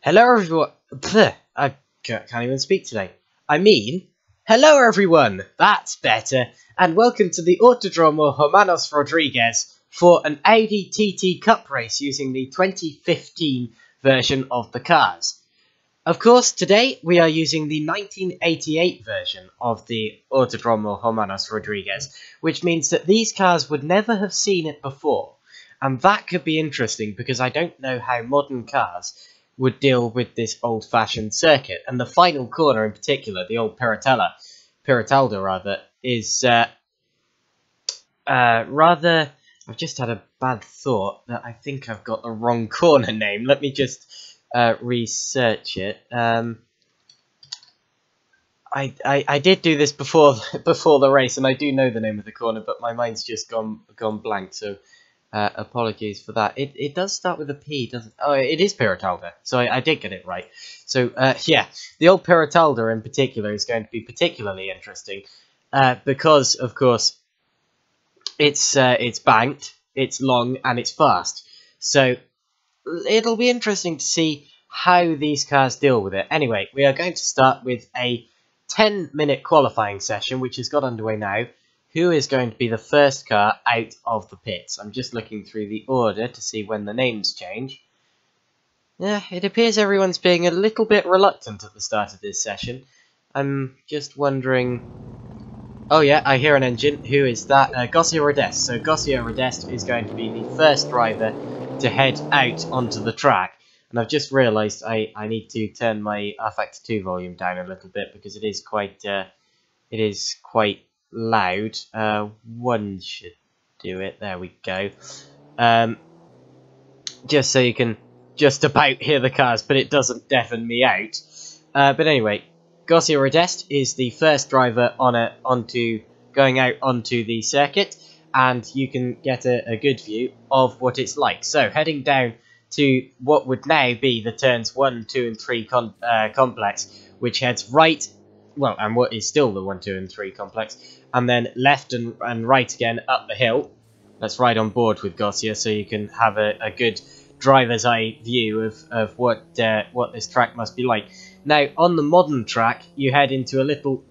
Hello everyone. I can't even speak today. Hello everyone. That's better. And welcome to the Autodromo Hermanos Rodriguez for an Audi TT Cup race using the 2015 version of the cars. Of course, today we are using the 1988 version of the Autodromo Hermanos Rodriguez, which means that these cars would never have seen it before. And that could be interesting because I don't know how modern cars would deal with this old-fashioned circuit. And the final corner in particular, the old Peralta is rather... I've just had a bad thought that I think I've got the wrong corner name. Let me just research it. I did do this before the race, and I do know the name of the corner, but my mind's just gone blank, so apologies for that. It does start with a P, doesn't it? Oh, it is Peralta, so I did get it right. So, yeah, the old Peralta in particular is going to be particularly interesting, because, of course, it's banked, it's long, and it's fast. So, it'll be interesting to see how these cars deal with it. Anyway, we are going to start with a 10-minute qualifying session, which has got underway now. Who is going to be the first car out of the pits? I'm just looking through the order to see when the names change. Yeah, it appears everyone's being a little bit reluctant at the start of this session. I'm just wondering... Oh yeah, I hear an engine. Who is that? Gossier Rodest. So Gossier Rodest is going to be the first driver to head out onto the track. And I've just realised I need to turn my R-Factor 2 volume down a little bit because it is quite loud. One should do it. There we go. Just so you can just about hear the cars, but it doesn't deafen me out. But anyway, Gossier Rodest is the first driver going out onto the circuit, and you can get a good view of what it's like. So heading down to what would now be the turns 1, 2, and 3 complex, which heads right. Well, and what is still the 1, 2, and 3 complex, and then left and right again up the hill. That's right on board with Gossier, so you can have a good driver's eye view of what this track must be like. Now, on the modern track, you head into a little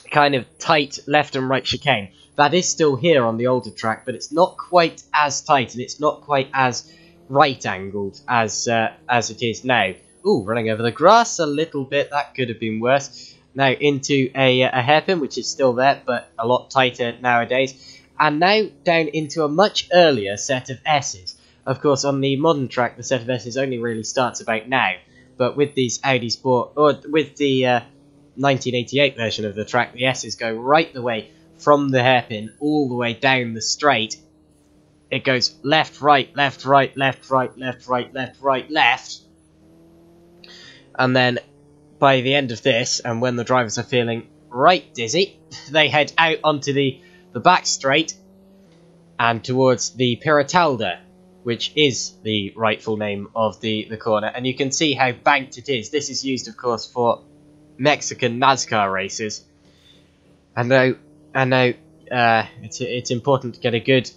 kind of tight left and right chicane. That is still here on the older track, but it's not quite as tight, and it's not quite as right-angled as it is now. Ooh, running over the grass a little bit. That could have been worse. Now into a hairpin, which is still there, but a lot tighter nowadays. And now down into a much earlier set of S's. Of course, on the modern track, the set of S's only really starts about now. But with these Audi Sport, or with the 1988 version of the track, the S's go right the way from the hairpin all the way down the straight. It goes left, right, left, right, left, right, left, right, left, right, left. And then by the end of this, and when the drivers are feeling right dizzy, they head out onto the back straight and towards the Peralta, which is the rightful name of the corner. And you can see how banked it is. This is used, of course, for Mexican NASCAR races. And now it's important to get a good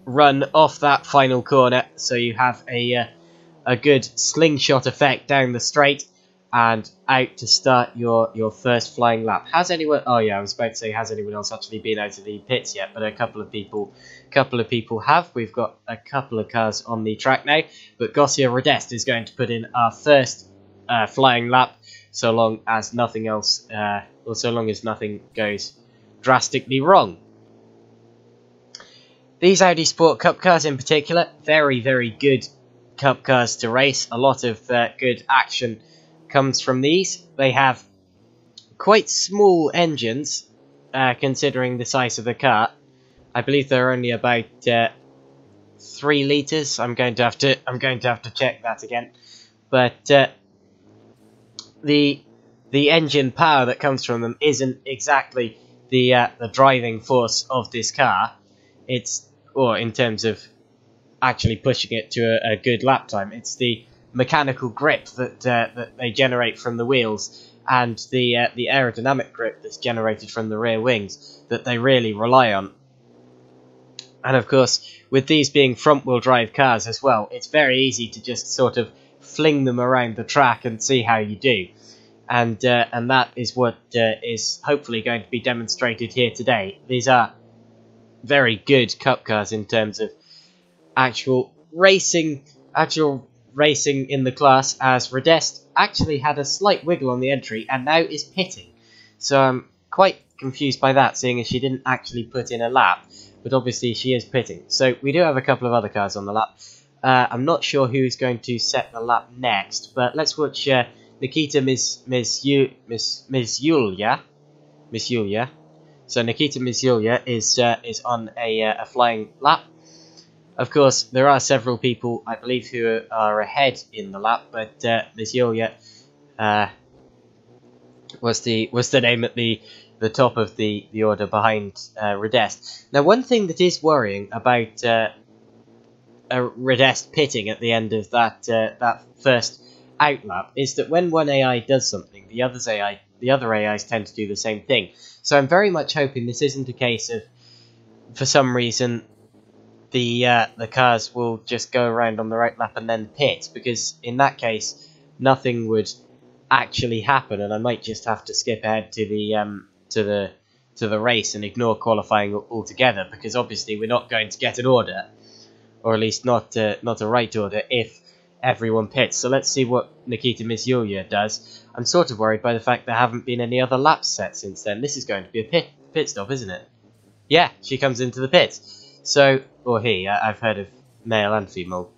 run off that final corner, so you have a good slingshot effect down the straight and out to start your first flying lap. Has anyone... Oh yeah, I was about to say, has anyone else actually been out of the pits yet? But a couple of people have. We've got a couple of cars on the track now, but Gossier Rodest is going to put in our first flying lap, so long as nothing else, or so long as nothing goes drastically wrong. These Audi Sport Cup cars in particular, very, very good Cup cars to race. A lot of good action comes from these. They have quite small engines, considering the size of the car. I believe they're only about 3 litres. I'm going to have to check that again. But the engine power that comes from them isn't exactly the driving force of this car. It's, or in terms of actually pushing it to a good lap time, it's the mechanical grip that they generate from the wheels and the aerodynamic grip that's generated from the rear wings that they really rely on. And of course, with these being front-wheel drive cars as well, it's very easy to just sort of fling them around the track and see how you do. And that is what is hopefully going to be demonstrated here today. These are very good cup cars in terms of actual racing in the class, as Radest actually had a slight wiggle on the entry and now is pitting. So I'm quite confused by that, seeing as she didn't actually put in a lap, but obviously she is pitting. So we do have a couple of other cars on the lap. I'm not sure who's going to set the lap next, but let's watch Nikita Miss Yulia. So Nikita Miss Yulia is on a flying lap. Of course, there are several people, I believe, who are ahead in the lap, but Miss Yulia was the name at the top of the order behind Radest. Now, one thing that is worrying about Radest pitting at the end of that first out lap is that when one AI does something, the other AIs tend to do the same thing. So I'm very much hoping this isn't a case of, for some reason, the cars will just go around on the right lap and then pit, because in that case nothing would actually happen, and I might just have to skip ahead to the race and ignore qualifying altogether, because obviously we're not going to get an order, or at least not a right order, if everyone pits. So let's see what Nikita Miss Yulia does. I'm sort of worried by the fact there haven't been any other laps set since then. This is going to be a pit stop, isn't it? Yeah, she comes into the pits. So, or he, I've heard of male and female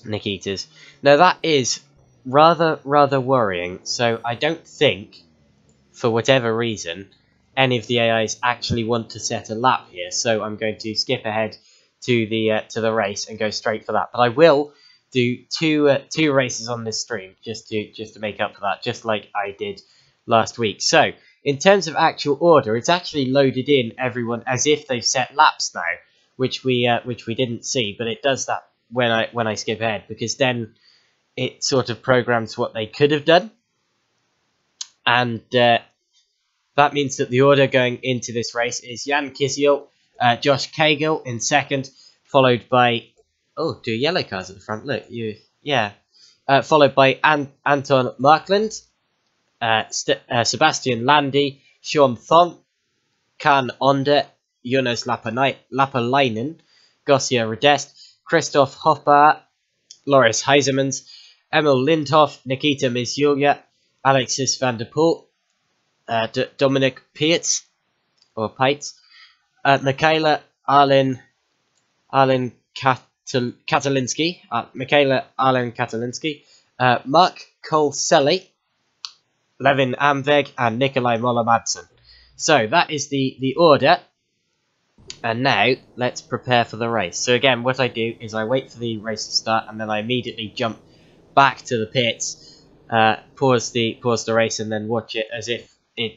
Nikitas. Now that is rather worrying, so I don't think, for whatever reason, any of the AIs actually want to set a lap here, so I'm going to skip ahead to the race and go straight for that. But I will do two races on this stream, just to make up for that, just like I did last week. So, in terms of actual order, it's actually loaded in everyone as if they've set laps now, which we didn't see, but it does that when I skip ahead, because then it sort of programs what they could have done, and that means that the order going into this race is Jan Kisiel, Josh Cagill in second, followed by two yellow cars at the front. Look, followed by Anton Markland. Sebastian Landi, Sean Thong, Kan Onder, Jonas Lapalainen, Gosia Radest, Christoph Hofbauer, Loris Heisemans, Emil Lindhoff, Nikita Miss Yulia, Alexis van der Poel, Dominic Pietz, Michaela Arlen Katalinski, Mark Kolselli, Levin Amveg, and Nikolai Moller-Madsen. So that is the order. And now let's prepare for the race. So again, what I do is I wait for the race to start, and then I immediately jump back to the pits, pause the race, and then watch it as if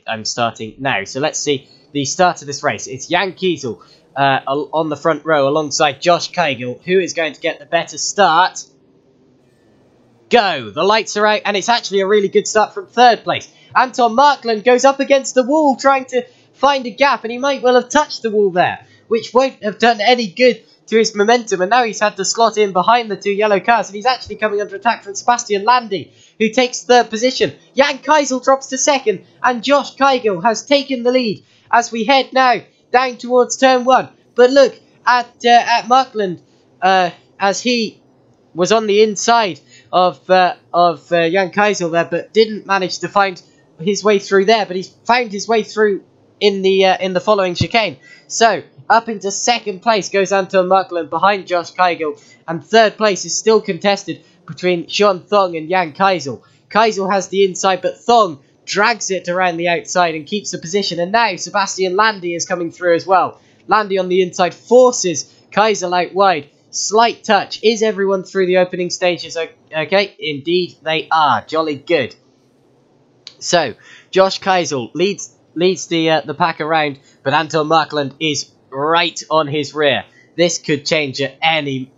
I'm starting now. So let's see the start of this race. It's Jan Kiesel on the front row alongside Josh Cagill. Who is going to get the better start? Go! The lights are out, and it's actually a really good start from third place. Anton Markland goes up against the wall trying to find a gap, and he might well have touched the wall there, which won't have done any good to his momentum, and now he's had to slot in behind the two yellow cars, and he's actually coming under attack from Sebastian Landi, who takes third position. Jan Keisel drops to second, and Josh Cagill has taken the lead as we head now down towards turn 1. But look at Markland, as he was on the inside of Jan Keisel there, but didn't manage to find his way through there. But he's found his way through in the following chicane. So up into second place goes Anton Markland behind Josh Cagill, and third place is still contested between Sean Thong and Jan Keisel. Keisel has the inside, but Thong drags it around the outside and keeps the position. And now Sebastian Landi is coming through as well. Landi on the inside forces Keisel out wide. Slight touch. Is everyone through the opening stages? Okay, indeed they are. Jolly good. So Josh Keisel leads the pack around, but Anton Markland is right on his rear. This could change at any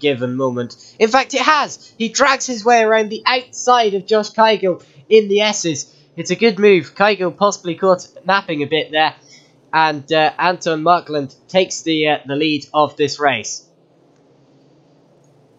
given moment. In fact, it has. He drags his way around the outside of Josh Cagill in the S's. It's a good move. Cagill possibly caught napping a bit there, and Anton Markland takes the lead of this race.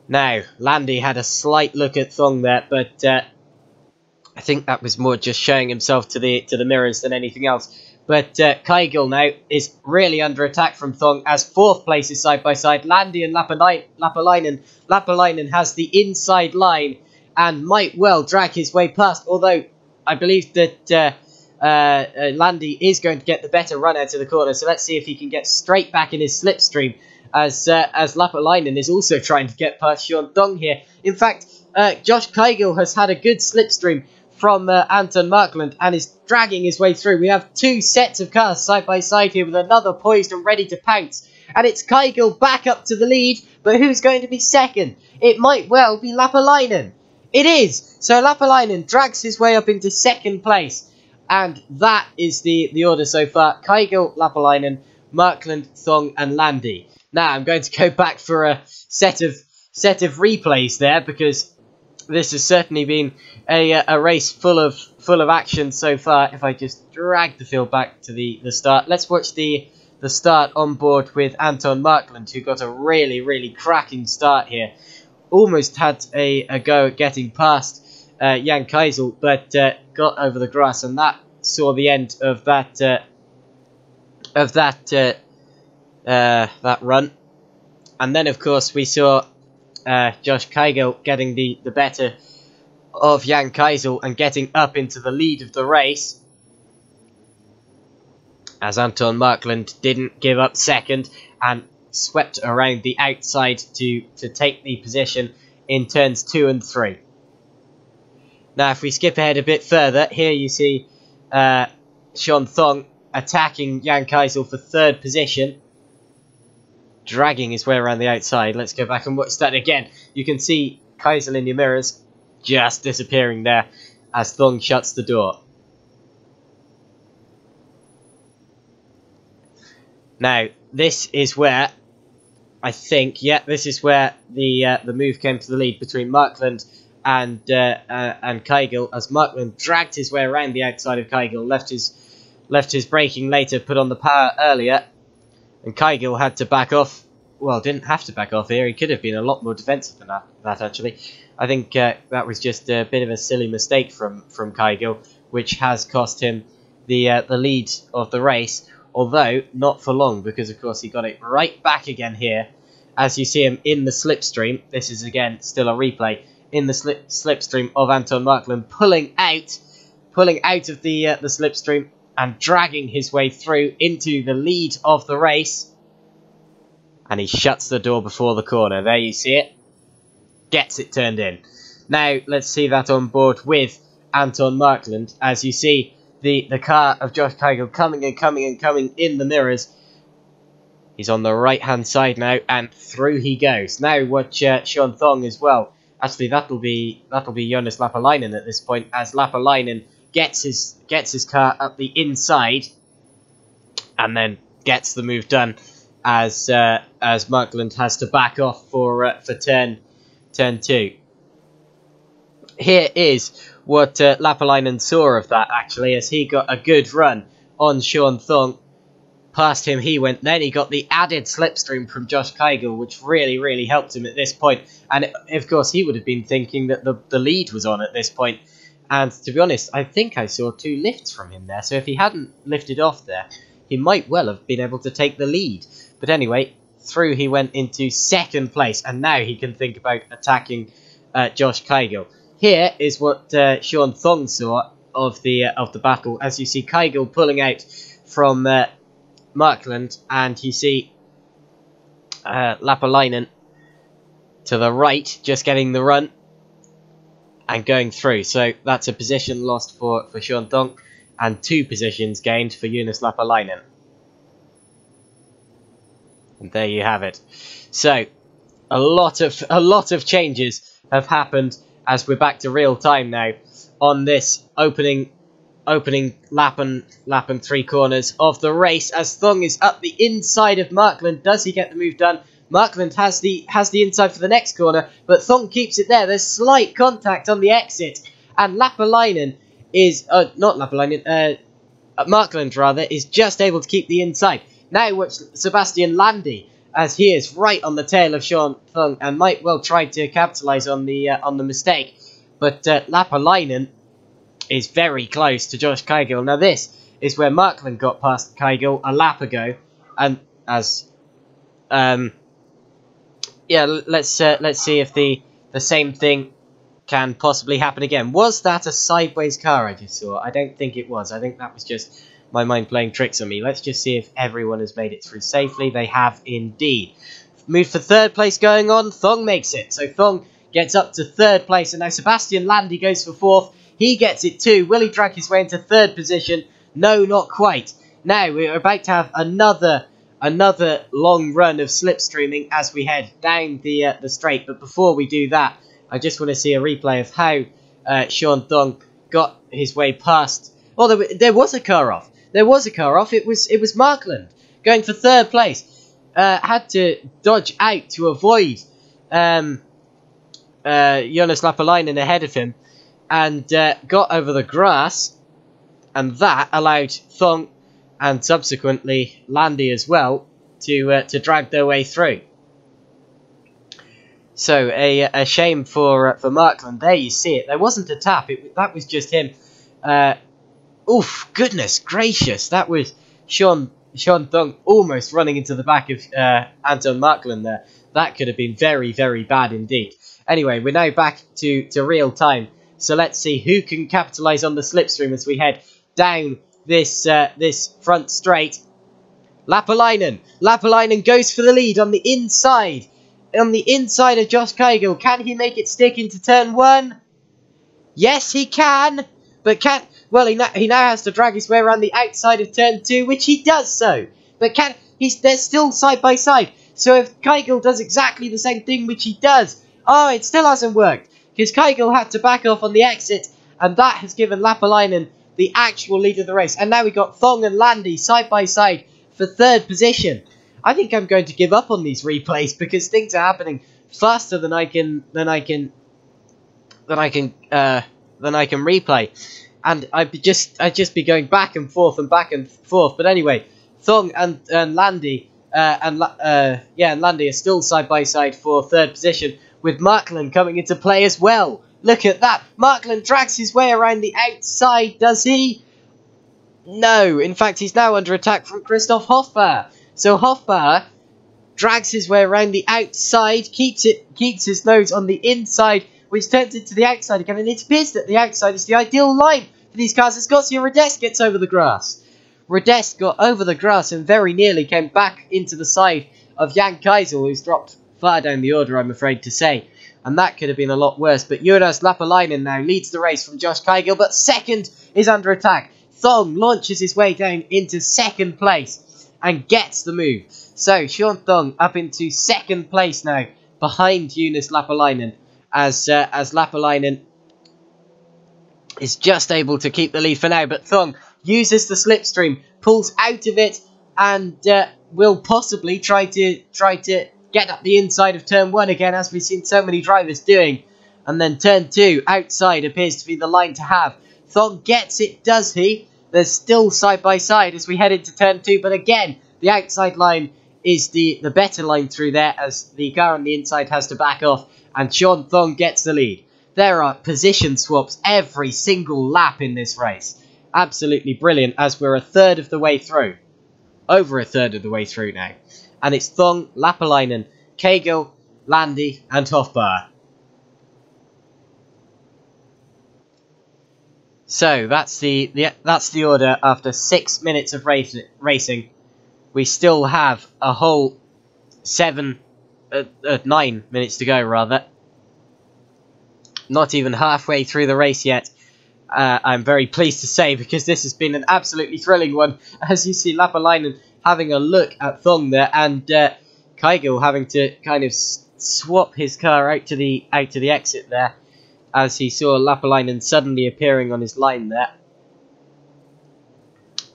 Now, Landy had a slight look at Thong there, but I think that was more just showing himself to the mirrors than anything else. But Kaigil now is really under attack from Thong as fourth place is side by side. Landy and Lapalainen. Lapalainen has the inside line and might well drag his way past, although I believe that Landy is going to get the better run out of the corner. So let's see if he can get straight back in his slipstream as Lapalainen is also trying to get past Sean Thong here. In fact, Josh Kaigil has had a good slipstream from Anton Markland and is dragging his way through. We have two sets of cars side by side here with another poised and ready to pounce. And it's Kaigil back up to the lead, but who's going to be second? It might well be Lapalainen. It is! So Lapalainen drags his way up into second place. And that is the order so far. Kaigil, Lapalainen, Markland, Thong and Landy. Now I'm going to go back for a set of replays there, because this has certainly been a race full of action so far. If I just drag the field back to the start, let's watch the start on board with Anton Markland, who got a really cracking start here. Almost had a go at getting past Jan Keisel, but got over the grass, and that saw the end of that run. And then, of course, we saw Josh Kaigil getting the better of Jan Keisel and getting up into the lead of the race, as Anton Markland didn't give up second and swept around the outside to take the position in turns 2 and 3. Now, if we skip ahead a bit further, here you see Sean Thong attacking Jan Keisel for third position, dragging his way around the outside. Let's go back and watch that again. You can see Keisel in your mirrors just disappearing there as Thong shuts the door. Now, this is where I think, this is where the move came to the lead between Markland and Kaigil, as Markland dragged his way around the outside of Kaigil, left his braking later, put on the power earlier, and Kaigil had to back off. Well, didn't have to back off here. He could have been a lot more defensive than that actually. I think that was just a bit of a silly mistake from Kaigil, which has cost him the lead of the race. Although, not for long, because of course he got it right back again here. As you see him in the slipstream, this is again still a replay, in the slipstream of Anton Markland, pulling out of the slipstream and dragging his way through into the lead of the race. And he shuts the door before the corner. There you see it. Gets it turned in. Now, let's see that on board with Anton Markland, as you see the car of Josh Kaigil coming in the mirrors. He's on the right-hand side now, and through he goes. Now watch Sean Thong as well. Actually, that'll be Jonas Lapalainen at this point, as Lapalainen gets his car up the inside, and then gets the move done, as Markland has to back off for turn 2. Here is what Lapalainen saw of that, actually, as he got a good run on Sean Thong. Past him he went, then he got the added slipstream from Josh Kaigil, which really helped him at this point. And of course he would have been thinking that the lead was on at this point. And to be honest, I think I saw 2 lifts from him there, so if he hadn't lifted off there, he might well have been able to take the lead. But anyway, through he went into second place, and now he can think about attacking Josh Kaigil. Here is what Sean Thong saw of the battle, as you see Kaigil pulling out from Markland, and you see Lapalainen to the right, just getting the run and going through. So that's a position lost for Sean Thong, and 2 positions gained for Jonas Lapalainen. And there you have it. So a lot of changes have happened as we're back to real time now on this opening lap and 3 corners of the race, as Thong is up the inside of Markland. Does he get the move done? Markland has the inside for the next corner, but Thong keeps it there. There's slight contact on the exit, and Lapalainen is Markland rather is just able to keep the inside. Now watch Sebastian Landy as he is right on the tail of Sean Thung and might well try to capitalise on the mistake. But Lapalainen is very close to Josh Kygil. Now this is where Markland got past Kygil a lap ago, and as yeah, let's see if the same thing can possibly happen again. Was that a sideways car I just saw? I don't think it was. I think that was just my mind playing tricks on me. Let's just see if everyone has made it through safely. They have indeed. Move for third place going on. Thong makes it. So Thong gets up to third place. And now Sebastian Landy goes for fourth. He gets it too. Will he drag his way into third position? No, not quite. Now we're about to have another long run of slipstreaming as we head down the straight. But before we do that, I just want to see a replay of how Sean Thong got his way past. Oh, there was a car off. There was a car off. It was Markland going for third place. Had to dodge out to avoid Jonas Lapalainen ahead of him, and got over the grass, and that allowed Thong and subsequently Landy as well to drag their way through. So a shame for Markland. There you see it. There wasn't a tap. That was just him. Oof! Goodness gracious! That was Sean Thung almost running into the back of Anton Markland there. That could have been very, very bad indeed. Anyway, we're now back to real time. So let's see who can capitalise on the slipstream as we head down this front straight. Lapalainen goes for the lead on the inside. On the inside of Josh Kygil. Can he make it stick into turn one? Yes, he can. But well, he now has to drag his way around the outside of turn two, which he does so. But they're still side by side. So if Kygil does exactly the same thing, which he does, oh, it still hasn't worked. Because Kygil had to back off on the exit, and that has given Lapalainen the actual lead of the race. And now we got Thong and Landy side by side for third position. I think I'm going to give up on these replays because things are happening faster than I can replay, and I'd just be going back and forth and back and forth. But anyway, Thong and Landy and Landy are still side by side for third position, with Markland coming into play as well. Look at that! Markland drags his way around the outside. Does he? No. In fact, he's now under attack from Christoph Hofbauer. So Hofbauer drags his way around the outside, keeps his nose on the inside, which turns into the outside again, and it appears that the outside is the ideal line for these cars as Gossier Radest gets over the grass. Radest got over the grass and very nearly came back into the side of Jan Keisel, who's dropped far down the order, I'm afraid to say. And that could have been a lot worse. But Jonas Lapalainen now leads the race from Josh Kygil, but second is under attack. Thong launches his way down into second place and gets the move. So Sean Thong up into second place now, behind Jonas Lapalainen, as Lapalainen is just able to keep the lead for now. But Thong uses the slipstream, pulls out of it, and will possibly try to get up the inside of turn one again, as we've seen so many drivers doing. And then turn two, outside, appears to be the line to have. Thong gets it, does he? They're still side by side as we head into turn two, but again, the outside line is the better line through there, as the car on the inside has to back off, and Sean Thong gets the lead. There are position swaps every single lap in this race. Absolutely brilliant, as we're a third of the way through. Over a third of the way through now. And it's Thong, Lapalainen, Kygil, Landy, and Hofbauer. So that's the order after 6 minutes of racing. We still have a whole 9 minutes to go, rather. Not even halfway through the race yet. I'm very pleased to say, because this has been an absolutely thrilling one. As you see, Lapalainen having a look at Thong there, and Kygil having to kind of swap his car out to the exit there, as he saw Lapalainen suddenly appearing on his line there.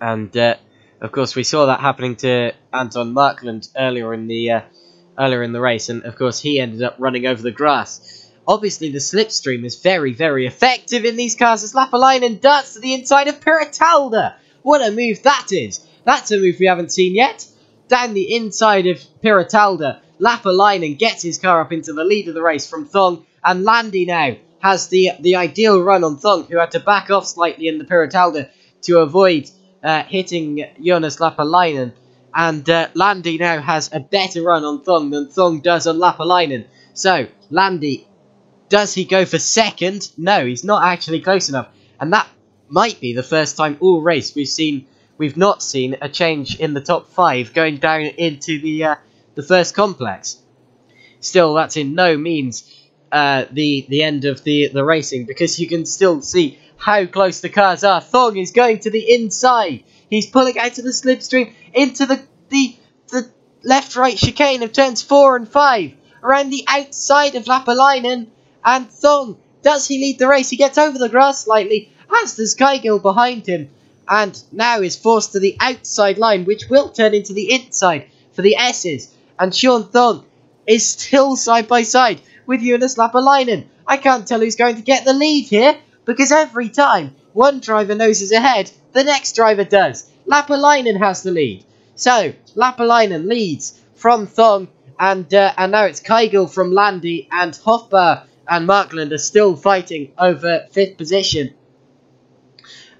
And of course, we saw that happening to Anton Markland earlier in the race, and of course he ended up running over the grass. Obviously, the slipstream is very, very effective in these cars, as Lapalainen darts to the inside of Piratalda. What a move that is! That's a move we haven't seen yet. down the inside of Piratalda. Lapalainen gets his car up into the lead of the race from Thong, and Landy now has the ideal run on Thong, who had to back off slightly in the Piratalda to avoid hitting Jonas Lapalainen. And Landy now has a better run on Thong than Thong does on Lapalainen. So, Landy, does he go for second? No, he's not actually close enough. And that might be the first time all race we've not seen a change in the top 5 going down into the first complex. Still, that's in no means the end of the racing, because you can still see how close the cars are. Thong is going to the inside. He's pulling out of the slipstream into the left-right chicane of turns 4 and 5. Around the outside of Lapalainen. And Thong, does he lead the race? He gets over the grass slightly, as does Kygil behind him. And now is forced to the outside line, which will turn into the inside for the S's. And Sean Thong is still side by side with Jonas Lapalainen. I can't tell who's going to get the lead here, because every time one driver noses ahead, the next driver does. Lapalainen has the lead. So, Lapalainen leads from Thong, and now it's Kygil from Landy, and Hofbauer and Markland are still fighting over 5th position.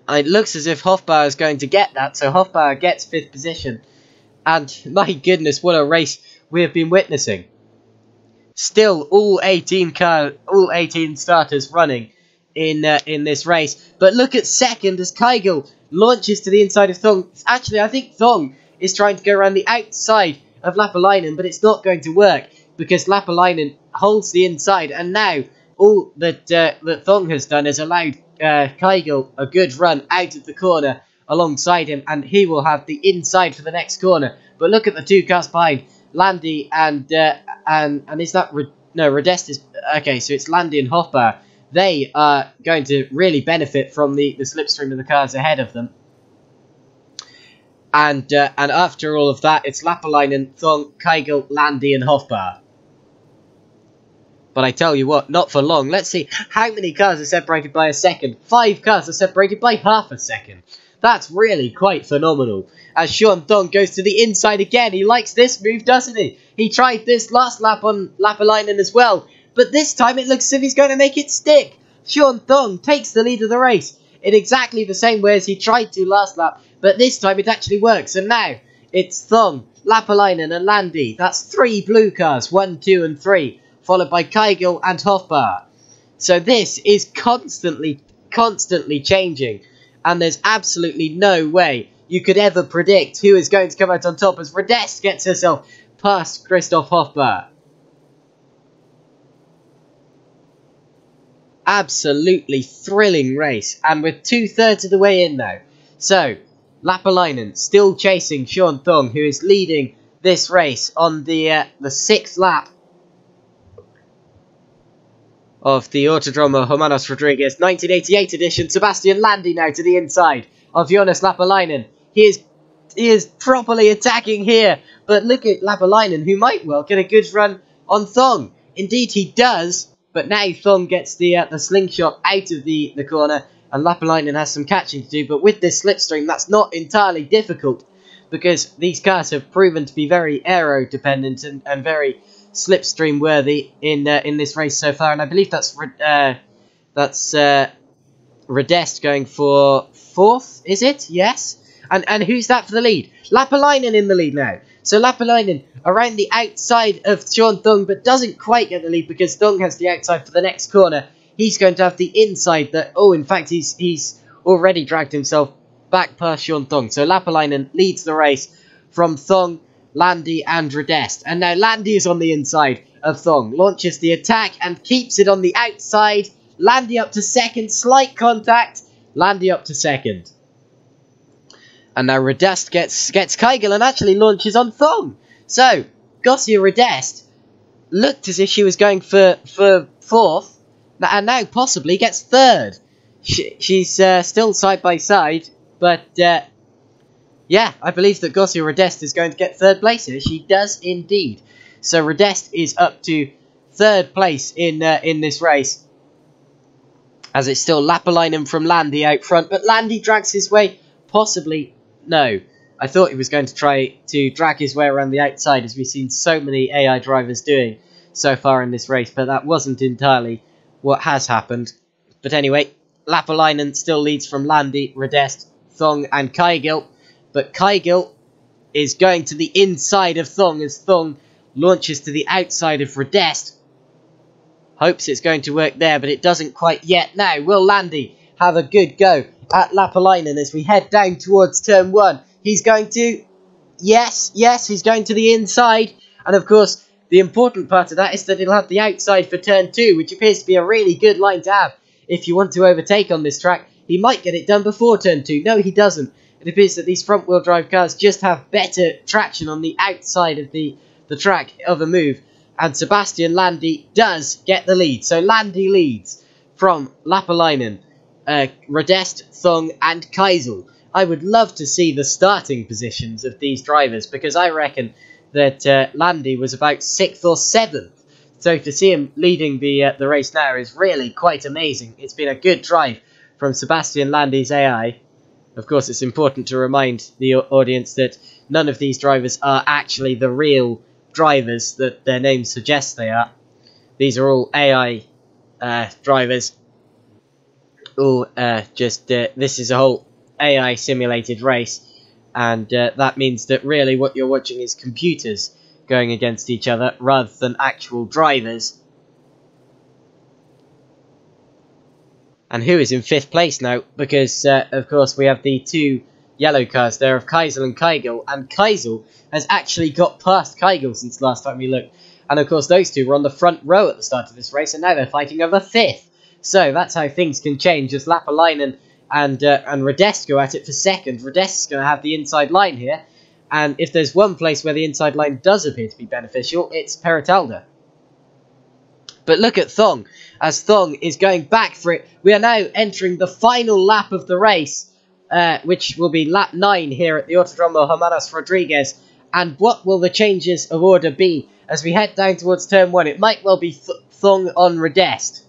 And it looks as if Hofbauer is going to get that, so Hofbauer gets 5th position. And my goodness, what a race we have been witnessing. Still, all 18 starters running in this race. But look at second as Kygil launches to the inside of Thong. Actually, I think Thong is trying to go around the outside of Lapalainen, but it's not going to work because Lapalainen holds the inside. And now all that Thong has done is allowed Kygil a good run out of the corner alongside him, and he will have the inside for the next corner. But look at the two cars behind, Landy and is that Redest is okay. So it's Landy and Hofbauer. They are going to really benefit from the slipstream of the cars ahead of them. And after all of that, it's Lapalainen, Thong, Kygil, Landy, and Hofbauer. But I tell you what, not for long. Let's see how many cars are separated by a second. 5 cars are separated by half a second. That's really quite phenomenal. As Sean Thong goes to the inside again. He likes this move, doesn't he? He tried this last lap on Lapalainen as well. But this time it looks as if he's going to make it stick. Sean Thong takes the lead of the race in exactly the same way as he tried to last lap. But this time it actually works. And now it's Thong, Lapalainen and Landy. That's 3 blue cars, 1, 2 and 3. Followed by Kygil and Hofbauer. So this is constantly changing. And there's absolutely no way you could ever predict who is going to come out on top as Redest gets herself past Christoph Hofbauer. Absolutely thrilling race. And we're 2/3 of the way in now. So, Lapalainen still chasing Sean Thong, who is leading this race on the 6th lap of the Autodromo Hermanos Rodriguez 1988 edition. Sebastian Landy now to the inside of Jonas Lapalainen. He is properly attacking here, but look at Lapalainen, who might well get a good run on Thong. Indeed he does, but now Thong gets the slingshot out of the corner, and Lapalainen has some catching to do. But with this slipstream, that's not entirely difficult, because these cars have proven to be very aero dependent and very slipstream worthy in this race so far. And I believe that's Redest going for 4th, is it? Yes. And who's that for the lead? Lapalainen in the lead now. So Lapalainen around the outside of Sean Thong, but doesn't quite get the lead because Thong has the outside for the next corner. He's going to have the inside that, oh, in fact, he's already dragged himself back past Sean Thong. So Lapalainen leads the race from Thong, Landy and Redest. And now Landy is on the inside of Thong. Launches the attack and keeps it on the outside. Landy up to second. Slight contact. Landy up to second. And now Redest gets Kygil and actually launches on Thong. So, Gosia Redest looked as if she was going for 4th. And now possibly gets 3rd. She's still side by side. But, yeah, I believe that Gosia Redest is going to get 3rd place here. She does indeed. So Redest is up to 3rd place in this race. As it's still Lapalainen from Landy out front. But Landy drags his way. Possibly. No. I thought he was going to try to drag his way around the outside, as we've seen so many AI drivers doing so far in this race, but that wasn't entirely what has happened. But anyway, Lapalainen still leads from Landi, Radest, Thong and Kygil, but Kygil is going to the inside of Thong as Thong launches to the outside of Radest. Hopes it's going to work there, but it doesn't quite yet. Now, will Landi have a good go at Lapalainen as we head down towards turn 1? He's going to... Yes, he's going to the inside. And of course, the important part of that is that he'll have the outside for turn 2, which appears to be a really good line to have if you want to overtake on this track. He might get it done before turn 2. No, he doesn't. It appears that these front-wheel drive cars just have better traction on the outside of the track of a move. And Sebastian Landi does get the lead. So Landi leads from Lapalainen, Radest, Thong and Kysel. I would love to see the starting positions of these drivers, because I reckon that Landi was about 6th or 7th. So to see him leading the race now is really quite amazing. It's been a good drive from Sebastian Landi's AI. Of course, it's important to remind the audience that none of these drivers are actually the real drivers that their names suggest they are. These are all AI drivers. This is a whole AI simulated race, and that means that really what you're watching is computers going against each other rather than actual drivers. And who is in 5th place now? Because, of course, we have the 2 yellow cars there of Kysel and Kygil. And Kysel has actually got past Kygil since last time we looked. And, of course, those two were on the front row at the start of this race. And now they're fighting over 5th. So that's how things can change as Lapalainen and Radest go at it for 2nd. Radest is going to have the inside line here. And if there's one place where the inside line does appear to be beneficial, it's Peritalda. But look at Thong, as Thong is going back for it. We are now entering the final lap of the race, which will be lap 9 here at the Autodromo Hermanos Rodriguez. And what will the changes of order be as we head down towards turn 1? It might well be Thong on Radest.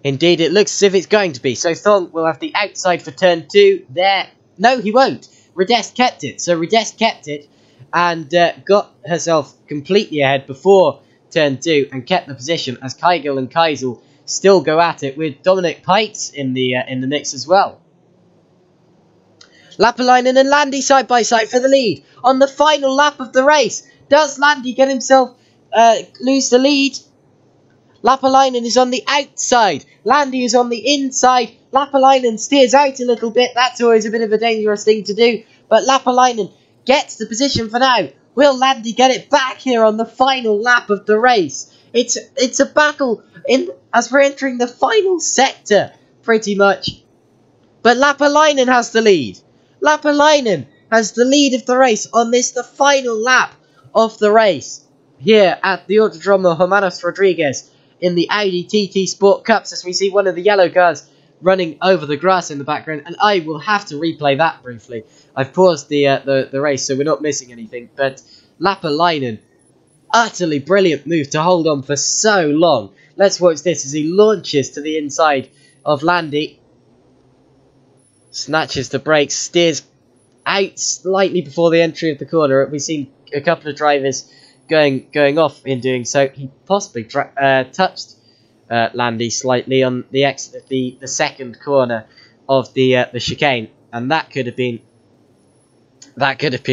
Indeed, it looks as if it's going to be. So Thong will have the outside for turn 2 there. No, he won't. Radest kept it. So Radest kept it and got herself completely ahead before turn 2 and kept the position as Kygil and Kysel still go at it with Dominic Pites in the mix as well. Lapalainen and Landi side by side for the lead on the final lap of the race. Does Landi get himself lose the lead? Lapalainen is on the outside. Landi is on the inside. Lapalainen steers out a little bit. That's always a bit of a dangerous thing to do. But Lapalainen gets the position for now. Will Landi get it back here on the final lap of the race? It's a battle as we're entering the final sector, pretty much. But Lapalainen has the lead. Lapalainen has the lead of the race on the final lap of the race here at the Autodromo Hermanos Rodriguez in the Audi TT Sport Cups, as we see one of the yellow cars running over the grass in the background, and I will have to replay that briefly. I've paused the race so we're not missing anything, but Lapalainen, utterly brilliant move to hold on for so long. Let's watch this as he launches to the inside of Landi, snatches the brakes, steers out slightly before the entry of the corner. We've seen a couple of drivers going off in doing so. He possibly touched Landi slightly on the exit of the second corner of the chicane, and that could have been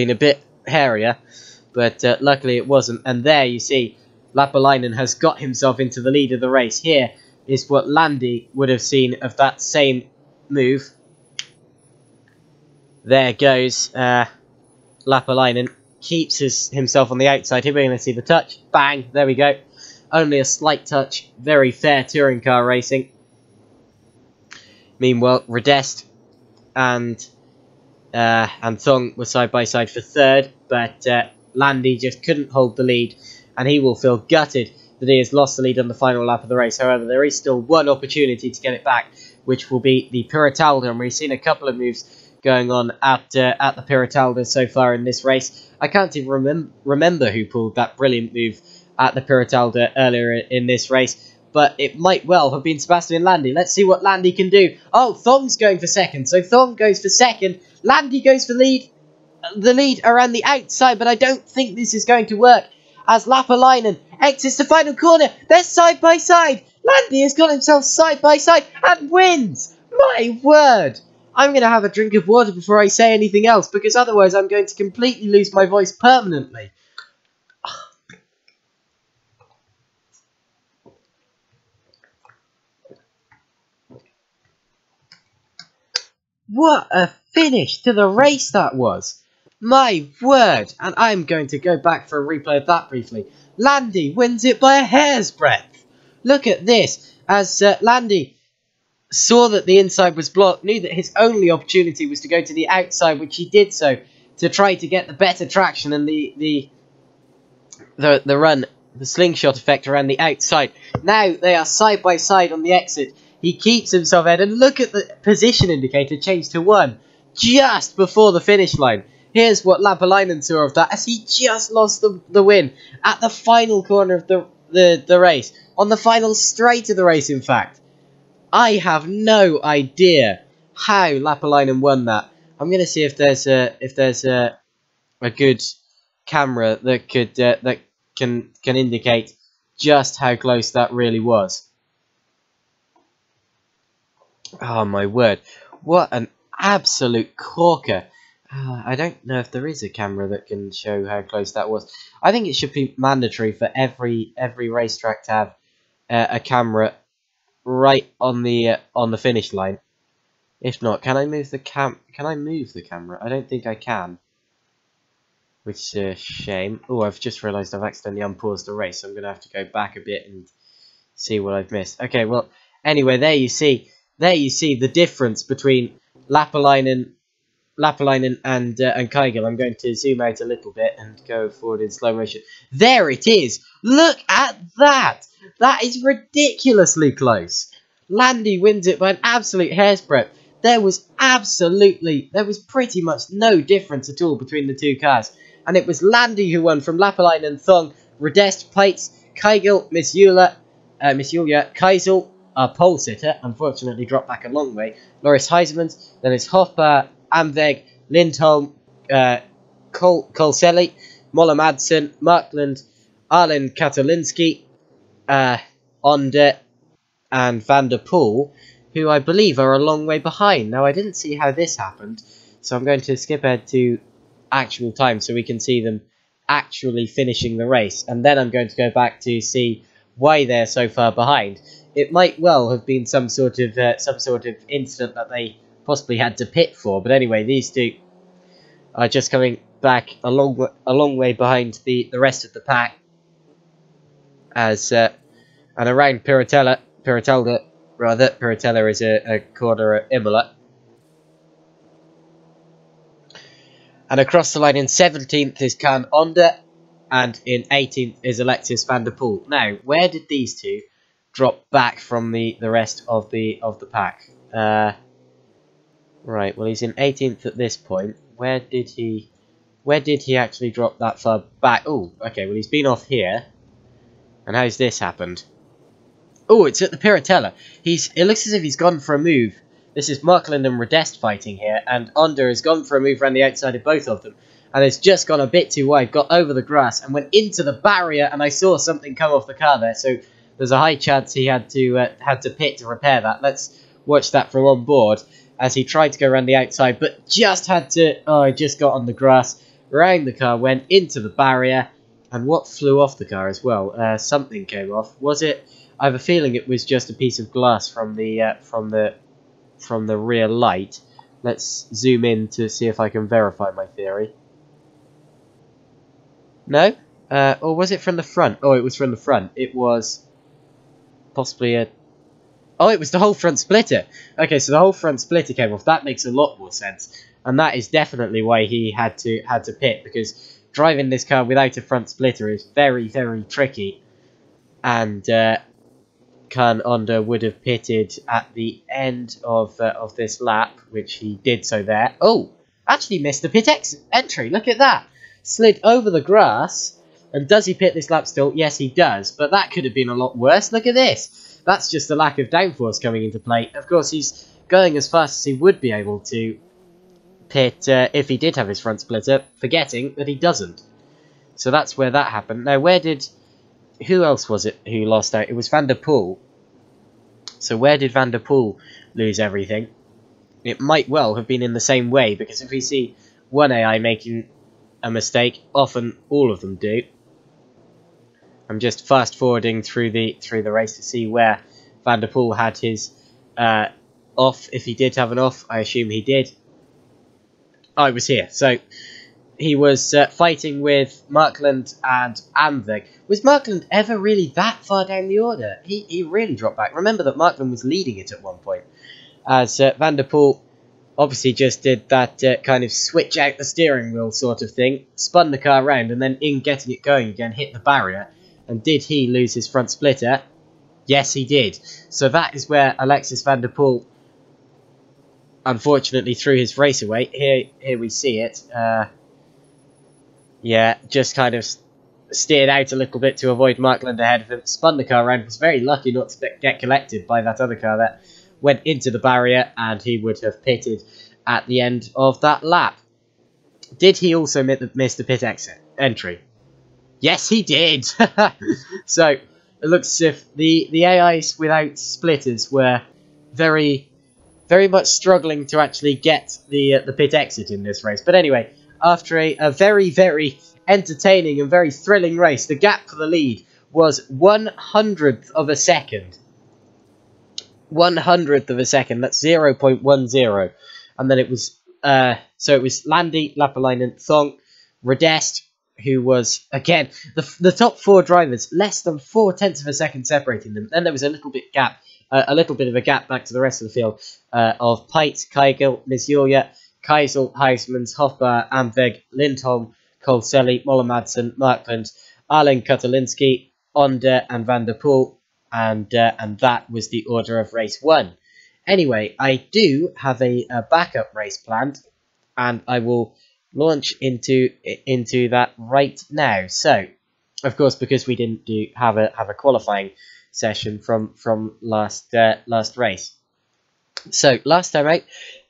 a bit hairier, but luckily it wasn't. And there you see Lapalainen has got himself into the lead of the race. Here is what Landi would have seen of that same move. There goes Lapalainen, keeps himself on the outside. Here we're going to see the touch. Bang, there we go. Only a slight touch. Very fair touring car racing. Meanwhile, Radest and Thong were side by side for 3rd, but Landi just couldn't hold the lead, and he will feel gutted that he has lost the lead on the final lap of the race. However, there is still one opportunity to get it back, which will be the Peritalda, and we've seen a couple of moves going on at the Peritalda so far in this race. I can't even remember who pulled that brilliant move at the Peritalda earlier in this race, but it might well have been Sebastian Landi. Let's see what Landi can do. Oh, Thong's going for 2nd, so Thong goes for 2nd. Landy goes for the lead around the outside, but I don't think this is going to work, as Lapalainen exits the final corner. They're side by side. Landy has got himself side by side and wins. My word. I'm going to have a drink of water before I say anything else, because otherwise I'm going to completely lose my voice permanently. What a finish to the race that was. My word. And I'm going to go back for a replay of that briefly. Landy wins it by a hair's breadth. Look at this. As Landy saw that the inside was blocked, knew that his only opportunity was to go to the outside, which he did so to try to get the better traction and the run, the slingshot effect around the outside. Now they are side by side on the exit. He keeps himself ahead, and look at the position indicator change to 1 just before the finish line. Here's what Lapalainen saw of that, as he just lost the win at the final corner of the race, on the final straight of the race, in fact. I have no idea how Lapalainen won that. I'm going to see if there's a good camera that could that can indicate just how close that really was. Oh my word, what an absolute corker. I don't know if there is a camera that can show how close that was. I think it should be mandatory for every racetrack to have a camera right on the finish line. If not, can I move the camera? I don't think I can, which is a shame. Oh, I've just realised I've accidentally unpaused the race, so I'm gonna have to go back a bit and see what I've missed. Okay, well, anyway, there you see the difference between Lapalainen and Keigel. I'm going to zoom out a little bit and go forward in slow motion. There it is. Look at that. That is ridiculously close. Landy wins it by an absolute hair's breadth. There was pretty much no difference at all between the two cars. And it was Landy who won from Lapalainen, Thong, Rodest, Pates, Keigel, Miss Yulia, Keisel, pole sitter, unfortunately dropped back a long way, Loris Heisemans, then it's Hofpa, Amveg, Lindholm, Kolseli, Molla Madsen, Markland, Arlen Katolinski, Onde, and Van der Poel, who I believe are a long way behind. Now, I didn't see how this happened, so I'm going to skip ahead to actual time so we can see them actually finishing the race, and then I'm going to go back to see why they're so far behind. It might well have been some sort of incident that they possibly had to pit for, but anyway, these two are just coming back a long way behind the rest of the pack, as and around Piratella is a corner at Imola. And across the line in 17th is Kaan Onde, and in 18th is Alexis Van der Poel. Now, where did these two drop back from the rest of the pack? Right, well, he's in 18th at this point. Where did he actually drop that far back? Oh, okay, well, he's been off here. And how's this happened? Oh, it's at the Piratella. It looks as if he's gone for a move. This is Markland and Rodest fighting here, and Onde has gone for a move around the outside of both of them, and has just gone a bit too wide, got over the grass, and went into the barrier, and I saw something come off the car there, so there's a high chance he had to pit to repair that. Let's watch that from on board, as he tried to go around the outside, but just just got on the grass, around the car, went into the barrier, and what flew off the car as well? Something came off. Was it? I have a feeling it was just a piece of glass from the rear light. Let's zoom in to see if I can verify my theory. No? Or was it from the front? Oh, it was from the front. It was possibly a... Oh, it was the whole front splitter. Okay, so the whole front splitter came off. That makes a lot more sense. And that is definitely why he had to pit, because driving this car without a front splitter is very, very tricky. And Kaan Onde would have pitted at the end of this lap, which he did so there. Oh, actually missed the pit entry. Look at that. Slid over the grass. And does he pit this lap still? Yes, he does. But that could have been a lot worse. Look at this. That's just the lack of downforce coming into play. Of course, he's going as fast as he would be able to pit if he did have his front splitter, forgetting that he doesn't. So that's where that happened. Now, who else was it who lost out? It was Van der Poel. So where did Van der Poel lose everything? It might well have been in the same way, because if we see one AI making a mistake, often all of them do. I'm just fast forwarding through the race to see where Van der Poel had his off. If he did have an off, I assume he did. Oh, it was here. So he was fighting with Markland and Amvig. Was Markland ever really that far down the order? He really dropped back. Remember that Markland was leading it at one point, as Van der Poel obviously just did that kind of switch out the steering wheel sort of thing, spun the car around, and then in getting it going again, hit the barrier. And did he lose his front splitter? Yes, he did. So that is where Alexis Van der Poel unfortunately threw his race away. Here we see it. Yeah, just kind of steered out a little bit to avoid Markland ahead of him, spun the car around, was very lucky not to get collected by that other car that went into the barrier, and he would have pitted at the end of that lap. Did he also miss the pit exit entry? Yes, he did! So, it looks as if the AIs without splitters were very, very much struggling to actually get the pit exit in this race. But anyway, after a very, very entertaining and very thrilling race, the gap for the lead was 1/100th of a second. 1/100th of a second, that's 0.10. And then it was, so it was Landy, Lapalainen, Thong, Rodest, who was, again, the top four drivers, less than 0.4 of a second separating them. Then there was a little bit of a gap back to the rest of the field of Peit, Keigel, Misjulia, Keisel, Heismans, Hofbar, Amveg, Lindholm, Colselli, Moller-Madsen, Markland, Arlen Katalinski, Onder, and Van der Poel, and that was the order of race 1. Anyway, I do have a backup race planned, and I will launch into that right now. So, of course, because we didn't have a qualifying session from last race. So last time out,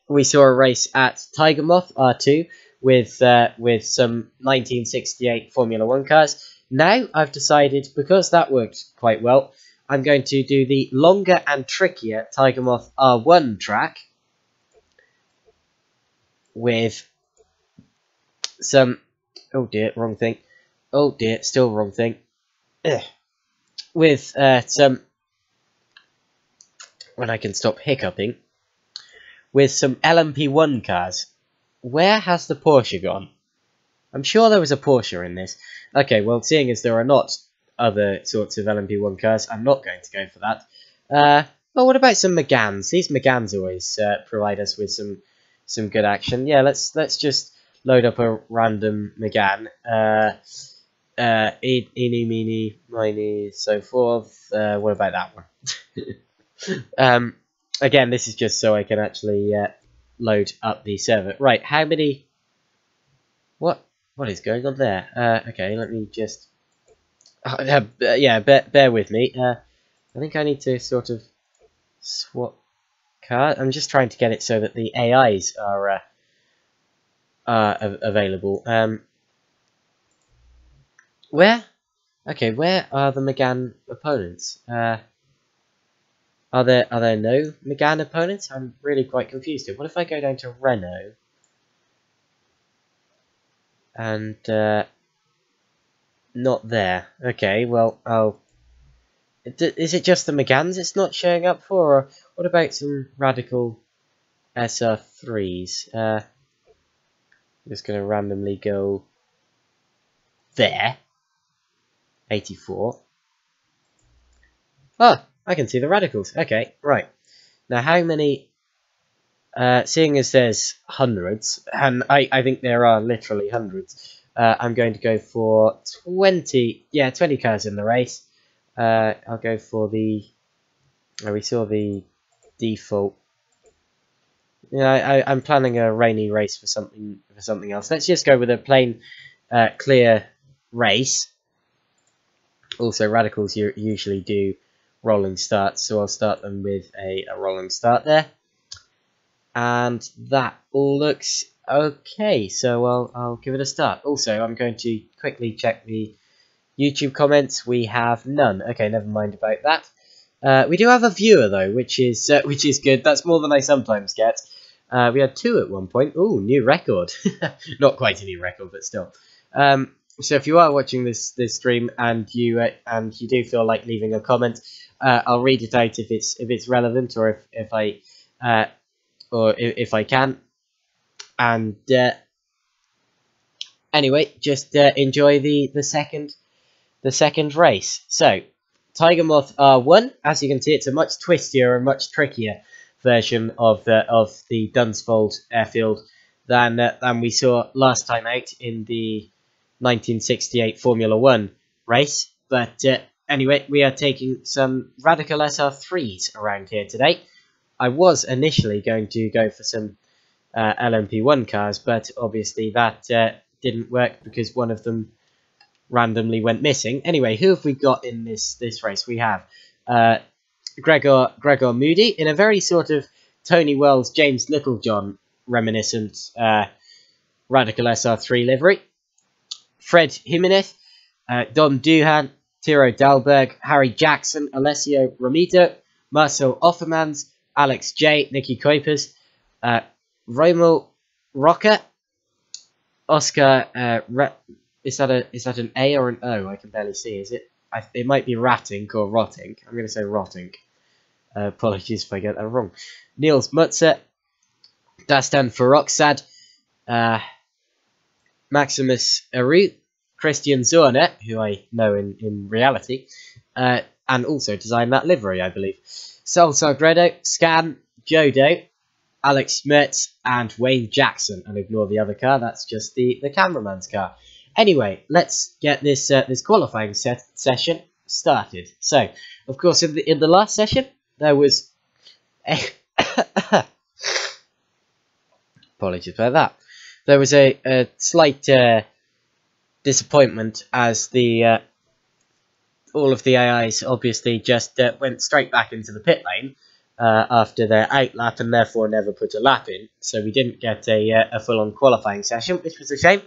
we saw a race at Tiger Moth R2 with some 1968 Formula 1 cars. Now I've decided, because that worked quite well, I'm going to do the longer and trickier Tiger Moth R1 track with some... Oh dear, wrong thing. Oh dear, still wrong thing. Ugh. With some... When I can stop hiccuping. With some LMP1 cars. Where has the Porsche gone? I'm sure there was a Porsche in this. Okay, well, seeing as there are not other sorts of LMP1 cars, I'm not going to go for that. Well, what about some Megans? These Megans always provide us with some good action. Yeah, let's just load up a random Megan. Eeny, meeny, miny, so forth. What about that one? Again, this is just so I can actually load up the server. Right, how many... What is going on there? Okay, let me just... yeah, bear with me. I think I need to sort of swap card. I'm just trying to get it so that the AIs are available. Where? Okay, where are the Megane opponents? Are there no Megane opponents? I'm really quite confused here. What if I go down to Renault and not there? Okay, well, is it just the Meganes it's not showing up for, or what about some radical SR3s? I'm just going to randomly go there. 84. Oh, I can see the radicals. Okay, right. Now, how many... seeing as there's hundreds, and I think there are literally hundreds, I'm going to go for 20... Yeah, 20 cars in the race. I'll go for the... we saw the default. Yeah, I'm planning a rainy race for something else. Let's just go with a plain, clear race. Also, radicals usually do rolling starts, so I'll start them with a rolling start there. And that looks Okay, so I'll give it a start. Also, I'm going to quickly check the YouTube comments. We have none. Okay, never mind about that. We do have a viewer though, which is good. That's more than I sometimes get. We had 2 at one point. Ooh, new record. Not quite a new record, but still. So if you are watching this stream and you do feel like leaving a comment, I'll read it out if it's relevant, or if I can. And anyway, just enjoy the second race. So, Tiger Moth R1, as you can see, it's a much twistier and much trickier version of the Dunsfold airfield than we saw last time out in the 1968 Formula One race. But anyway, we are taking some Radical SR3s around here today. I was initially going to go for some LMP1 cars, but obviously that didn't work because one of them randomly went missing. Anyway, who have we got in this race? We have Gregor Moody in a very sort of Tony Wells, James Littlejohn reminiscent Radical SR3 livery. Fred Jimenez, Don Duhan, Tiro Dalberg, Harry Jackson, Alessio Romito, Marcel Offermans, Alex J, Nicky Kuipers, Romo Rocker, Oscar. Is that an A or an O? I can barely see. Is it? It might be Ratink or Rotink. I'm going to say Rotink. Apologies if I get that wrong. Niels Mutzer, Dastan Faroxad, Maximus Aru, Christian Zorner, who I know in reality, and also designed that livery, I believe. Sal Sagredo, Scan, Jodo, Alex Mertz, and Wayne Jackson. And ignore the other car, that's just the cameraman's car. Anyway, let's get this qualifying session started. So, of course, in the last session, there was apologies about that. There was a slight disappointment as the all of the AIs obviously just went straight back into the pit lane after their outlap and therefore never put a lap in. So we didn't get a full-on qualifying session, which was a shame.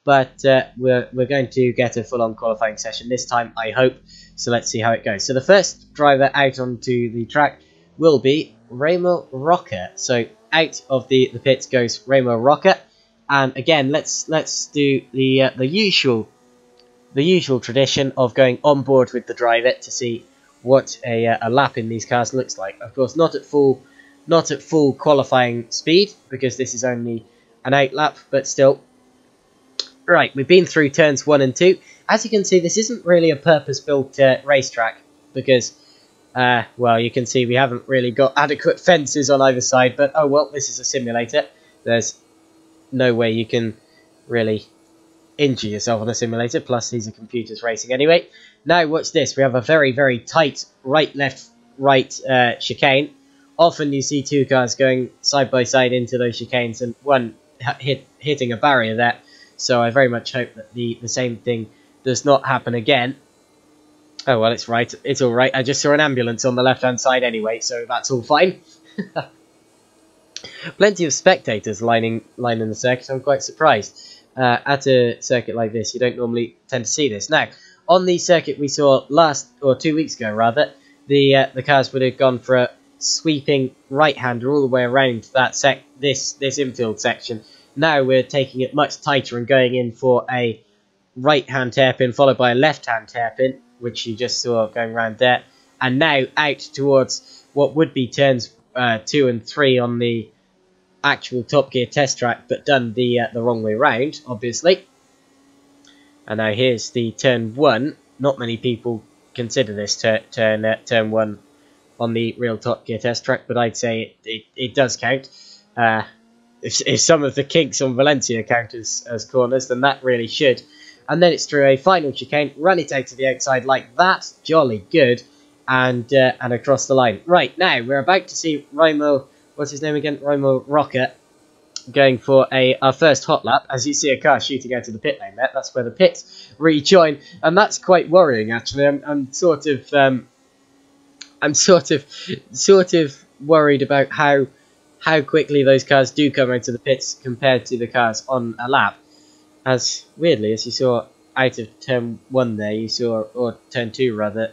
But we're going to get a full-on qualifying session this time, I hope. So let's see how it goes. So the first driver out onto the track will be Ramo Rocker. So out of the pits goes Ramo Rocker, and again let's do the usual tradition of going on board with the driver to see what a lap in these cars looks like. Of course, not at full qualifying speed because this is only an outlap, but still. Right, we've been through turns 1 and 2. As you can see, this isn't really a purpose-built racetrack because, well, you can see we haven't really got adequate fences on either side, but oh well, this is a simulator. There's no way you can really injure yourself on a simulator, plus these are computers racing anyway. Now, watch this. We have a very, very tight right, left, right chicane. Often you see 2 cars going side by side into those chicanes and one hitting a barrier there. So I very much hope that the same thing does not happen again. Oh, well, it's right. It's all right. I just saw an ambulance on the left-hand side anyway, so that's all fine. Plenty of spectators lining the circuit. I'm quite surprised. At a circuit like this, you don't normally tend to see this. Now, on the circuit we saw 2 weeks ago, rather, the cars would have gone for a sweeping right-hander all the way around that this infield section. Now we're taking it much tighter and going in for a right-hand hairpin followed by a left-hand hairpin, which you just saw going around there. And now out towards what would be turns 2 and 3 on the actual Top Gear test track, but done the wrong way round, obviously. And now here's the turn 1. Not many people consider this turn 1 on the real Top Gear test track, but I'd say it does count. If some of the kinks on Valencia count as corners, then that really should. And then it's through a final chicane, run it out to the outside like that, jolly good, and across the line. Right, now we're about to see Ramo, what's his name again? Ramo Rocker, going for our first hot lap. As you see a car shooting out of the pit lane there, that's where the pits rejoin, and that's quite worrying actually. I'm sort of worried about how how quickly those cars do come out of the pits compared to the cars on a lap. As weirdly, as you saw out of turn 1 there, you saw, or turn 2 rather,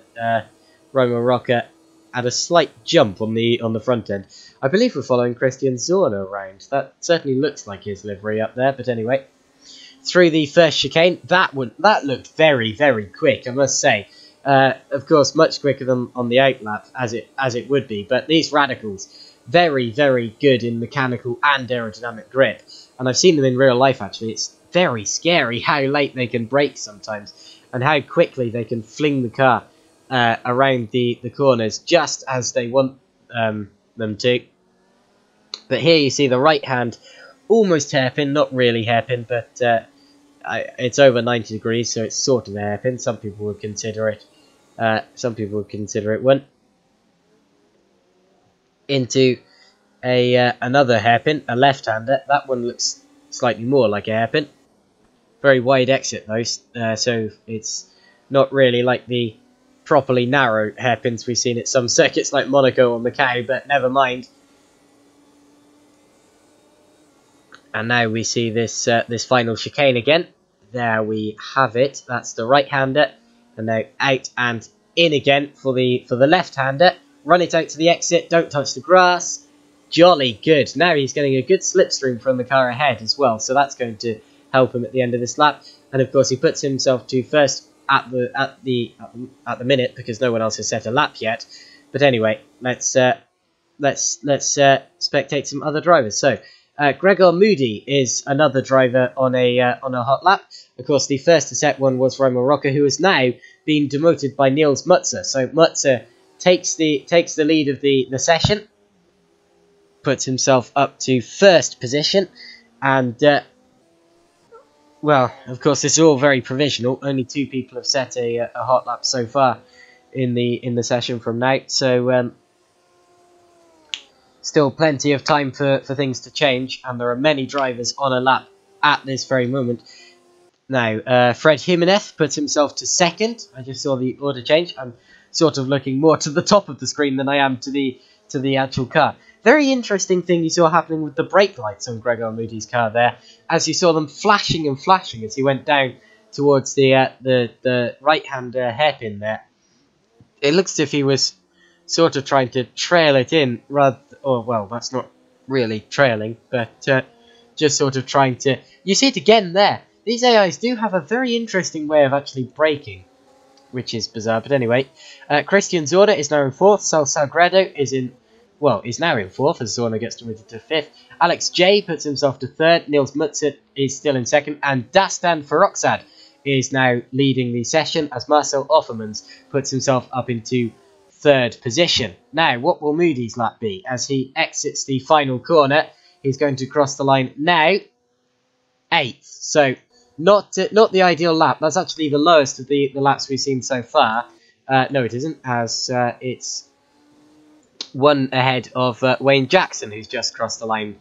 Romo Rocca had a slight jump on the front end. I believe we're following Christian Zorner around. That certainly looks like his livery up there, but anyway. Through the first chicane, that looked very, very quick, I must say. Of course, much quicker than on the outlap, as it would be. But these radicals, very, very good in mechanical and aerodynamic grip. And I've seen them in real life, actually. It's very scary how late they can brake sometimes, and how quickly they can fling the car around the corners just as they want them to. But here you see the right hand almost hairpin, not really hairpin, but it's over 90 degrees, so it's sort of a hairpin. Some people would consider it. One into another hairpin, a left-hander. That one looks slightly more like a hairpin. Very wide exit though, so it's not really like the properly narrow hairpins we've seen at some circuits like Monaco or Macau, but never mind. And now we see this this final chicane again. There we have it. That's the right-hander, and now out and in again for the left-hander. Run it out to the exit. Don't touch the grass. Jolly good. Now he's getting a good slipstream from the car ahead as well, so that's going to help him at the end of this lap. And of course, he puts himself to first at the minute because no one else has set a lap yet. But anyway, let's spectate some other drivers. So. Gregor Moody is another driver on a hot lap. Of course, the first to set one was Romo Rocca, who has now been demoted by Niels Mutzer. So Mutzer takes the lead of the session, puts himself up to first position, and well, of course, this is all very provisional. Only 2 people have set a hot lap so far in the session from now. So. Still plenty of time for things to change, and there are many drivers on a lap at this very moment. Now, Fred Jimenez puts himself to second. I just saw the order change. I'm sort of looking more to the top of the screen than I am to the actual car. Very interesting thing you saw happening with the brake lights on Gregor Moody's car there, as you saw them flashing and flashing as he went down towards the right-hand hairpin there. It looks as if he was sort of trying to trail it in, well, that's not really trailing, but just sort of trying to... You see it again there. These AIs do have a very interesting way of actually braking, which is bizarre. But anyway, Christian Zorner is now in 4th. Sal Salgado is now in 4th as Zorner gets demoted to 5th. Alex J puts himself to 3rd. Niels Mutzer is still in 2nd. And Dastan Farrokhzad is now leading the session as Marcel Offermans puts himself up into 3rd position. Now, what will Moody's lap be? As he exits the final corner, he's going to cross the line now. 8th. So, not the ideal lap. That's actually the lowest of the laps we've seen so far. No, it isn't, as it's 1 ahead of Wayne Jackson, who's just crossed the line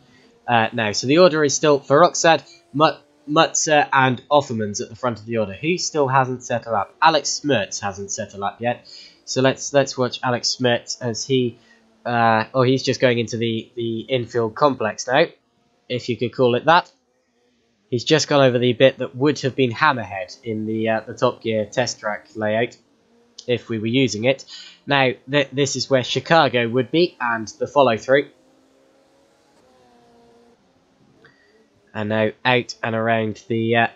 now. So the order is still Farrokhzad, Mutzer and Offermans at the front of the order. Who still hasn't set a lap? Alex Smertz hasn't set a lap yet. So let's watch Alex Smertz as he... he's just going into the infield complex now, if you could call it that. He's just gone over the bit that would have been Hammerhead in the Top Gear test track layout, if we were using it. Now, this is where Chicago would be, and the follow-through. And now out and around the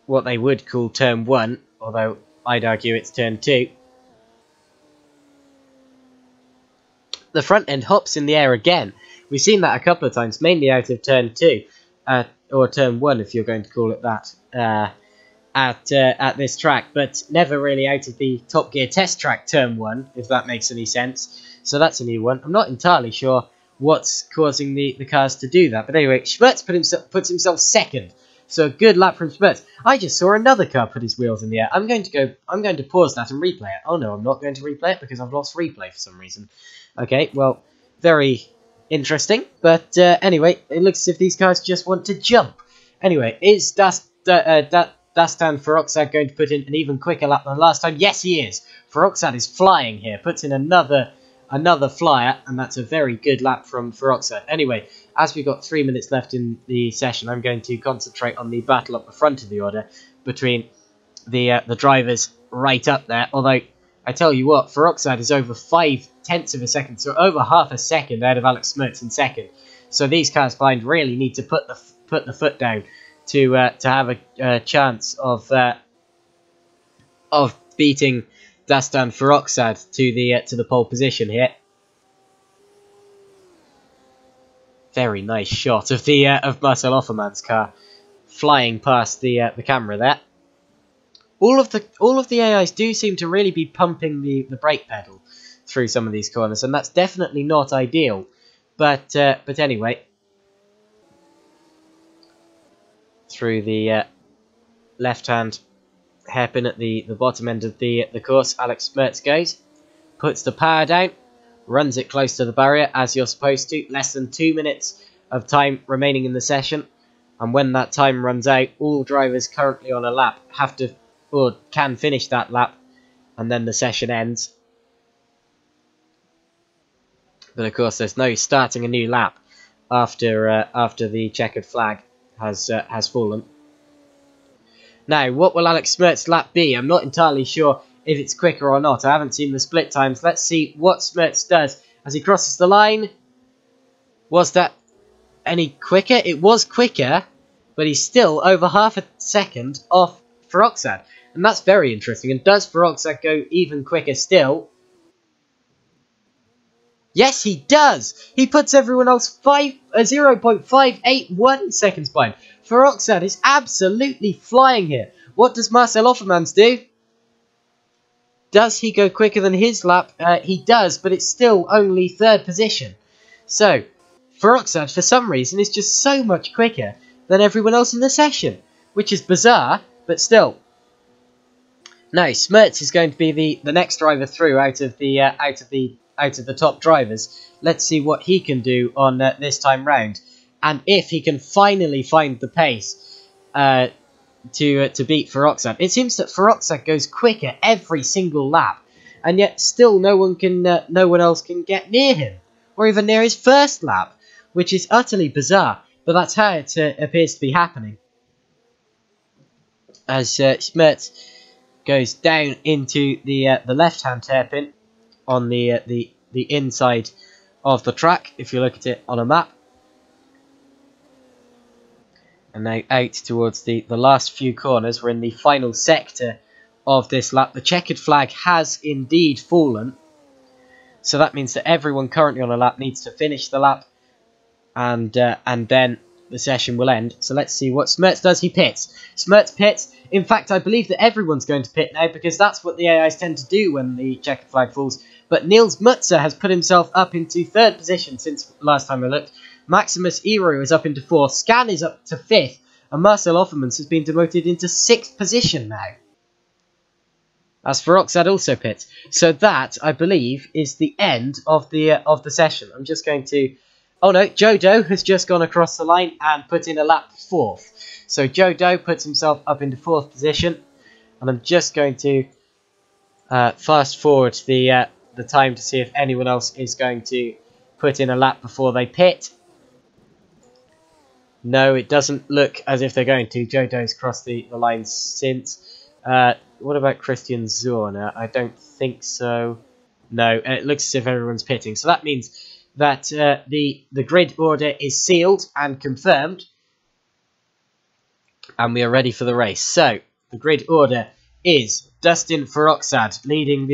what they would call turn 1, although I'd argue it's turn 2. The front end hops in the air again. We've seen that a couple of times, mainly out of turn 2, or turn 1 if you're going to call it that, at this track, but never really out of the Top Gear test track turn 1, if that makes any sense. So that's a new one. I'm not entirely sure what's causing the cars to do that, but anyway, Schmertz puts himself second. So a good lap from Schmertz. I just saw another car put his wheels in the air. I'm going to pause that and replay it. Oh no, I'm not going to replay it because I've lost replay for some reason. Okay, well, very interesting. But anyway, it looks as if these cars just want to jump. Anyway, is Dastan Farrokhzad going to put in an even quicker lap than last time? Yes, he is. Farrokhzad is flying here. Puts in another another flyer, and that's a very good lap from Feroxad. Anyway, as we've got 3 minutes left in the session, I'm going to concentrate on the battle up the front of the order between the drivers right up there. Although, I tell you what, Feroxad is over 0.5 of a second, so over half a second ahead of Alex Smertz in second. So these cars behind really need to put the foot down to have a chance of beating Dastan Feroxad to the pole position here. Very nice shot of the of Marcel Offerman's car flying past the camera there. All of the AIs do seem to really be pumping the brake pedal through some of these corners, and that's definitely not ideal. But anyway, through the left-hand hairpin at the bottom end of the course, Alex Smertz goes, puts the power down, runs it close to the barrier as you're supposed to. Less than 2 minutes of time remaining in the session, and when that time runs out, all drivers currently on a lap have to or can finish that lap, and then the session ends. But of course, there's no starting a new lap after the checkered flag has fallen. Now, what will Alex Smertz's lap be? I'm not entirely sure if it's quicker or not. I haven't seen the split times. Let's see what Smertz does as he crosses the line. Was that any quicker? It was quicker, but he's still over half a second off Feroxad. And that's very interesting. And does Feroxad go even quicker still? Yes, he does. He puts everyone else 0.581 seconds behind. Feroxad is absolutely flying here. What does Marcel Offermans do? Does he go quicker than his lap? He does, but it's still only third position. So, Feroxad, for some reason, is just so much quicker than everyone else in the session, which is bizarre, but still. Now, Smertz is going to be the next driver through out of the top drivers. Let's see what he can do on this time round, and if he can finally find the pace to beat Feroxad. It seems that Feroxad goes quicker every single lap, and yet still no one else can get near him, or even near his first lap, which is utterly bizarre. But that's how it appears to be happening, as Smertz goes down into the left-hand hairpin on the inside of the track, if you look at it on a map. And now out towards the last few corners. We're in the final sector of this lap. The checkered flag has indeed fallen, so that means that everyone currently on a lap needs to finish the lap, and then the session will end. So let's see what Smertz does. He pits. Smertz pits. In fact, I believe that everyone's going to pit now, because that's what the AIs tend to do when the checkered flag falls. But Niels Mutzer has put himself up into third position since last time I looked. Maximus Eru is up into fourth. Scan is up to fifth. And Marcel Offermans has been demoted into sixth position now, as Feroxad also pits. So that, I believe, is the end of the session. I'm just going to... Oh no, Joe Doe has just gone across the line and put in a lap fourth. So Joe Doe puts himself up into fourth position. And I'm just going to fast forward the time to see if anyone else is going to put in a lap before they pit. No, it doesn't look as if they're going to. Joe Doe's crossed the line since. What about Christian Zorner? I don't think so. No, it looks as if everyone's pitting. So that means that the grid order is sealed and confirmed, and we are ready for the race. So the grid order is Dustin Feroxad leading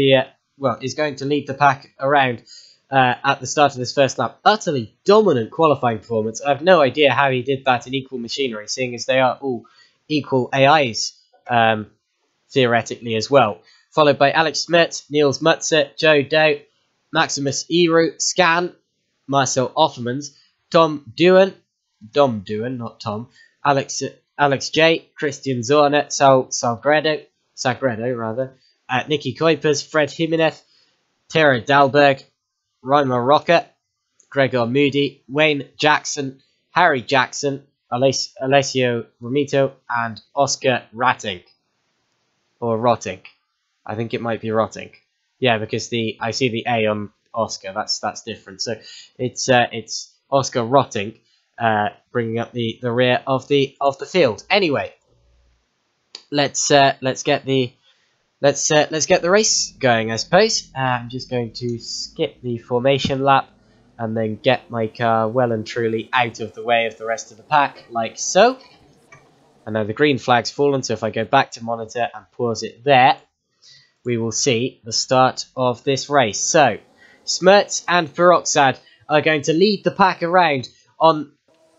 is going to lead the pack around at the start of this first lap. Utterly dominant qualifying performance. I have no idea how he did that in equal machinery, seeing as they are all equal AIs, theoretically as well. Followed by Alex Smertz, Niels Mutzer, Joe Doe, Maximus Eru, Scan, Marcel Offermans, Dom Doohan, not Tom, Alex J, Christian Zorner, Sagredo, Nicky Kuipers, Fred Jimenez, Tara Dalberg, Reimer Rocker, Gregor Moody, Wayne Jackson, Harry Jackson, Alessio Romito, and Oscar Rattink. Or Rottink. I think it might be Rottink. Yeah, because I see the A Oscar. That's different. So it's Oscar Rotting bringing up the rear of the field. Anyway, let's get the race going, I suppose. I'm just going to skip the formation lap and then get my car well and truly out of the way of the rest of the pack, like so. And now the green flag's fallen, so if I go back to monitor and pause it there, we will see the start of this race. So, Smerts and Peroxide are going to lead the pack around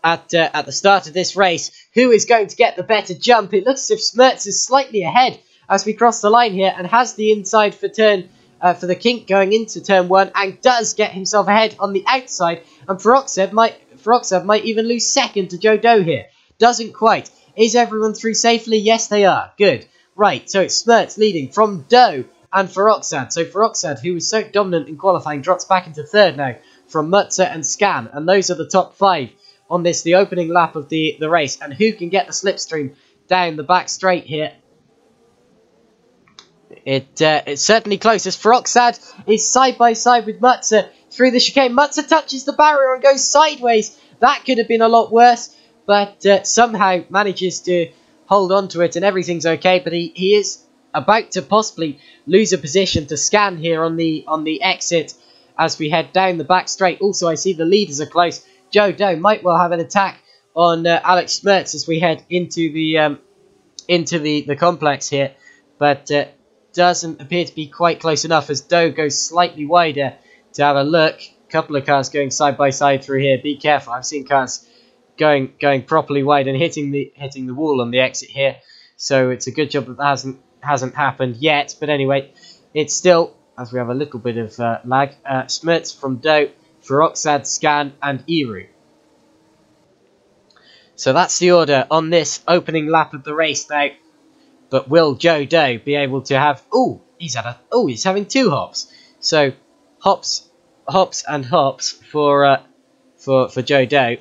at the start of this race. Who is going to get the better jump? It looks as if Smerts is slightly ahead as we cross the line here and has the inside for the kink going into turn 1 and does get himself ahead on the outside. And Peroxide might even lose second to Joe Doe here. Doesn't quite. Is everyone through safely? Yes, they are. Good. Right, so it's Smerts leading from Doe and Feroxad. So Feroxad, who was so dominant in qualifying, drops back into third now from Mutzer and Scan. And those are the top 5 on the opening lap of the race. And who can get the slipstream down the back straight here? It's certainly close as Feroxad is side by side with Mutzer through the chicane. Mutzer touches the barrier and goes sideways. That could have been a lot worse, but somehow manages to hold on to it and everything's okay. But he is about to possibly lose a position to Scan here on the exit as we head down the back straight. Also, I see the leaders are close. Joe Doe might well have an attack on Alex Smerts as we head into the complex here, but doesn't appear to be quite close enough as Doe goes slightly wider to have a look. A couple of cars going side by side through here. Be careful. I've seen cars going properly wide and hitting the wall on the exit here. So it's a good job that hasn't happened yet. But anyway, it's still, as we have a little bit of lag, Smerts from Doe, Feroxad, Scan, and Eru. So that's the order on this opening lap of the race now. But will Joe Doe be able to have? Oh, he's having 2 hops. So hops and hops for Joe Doe.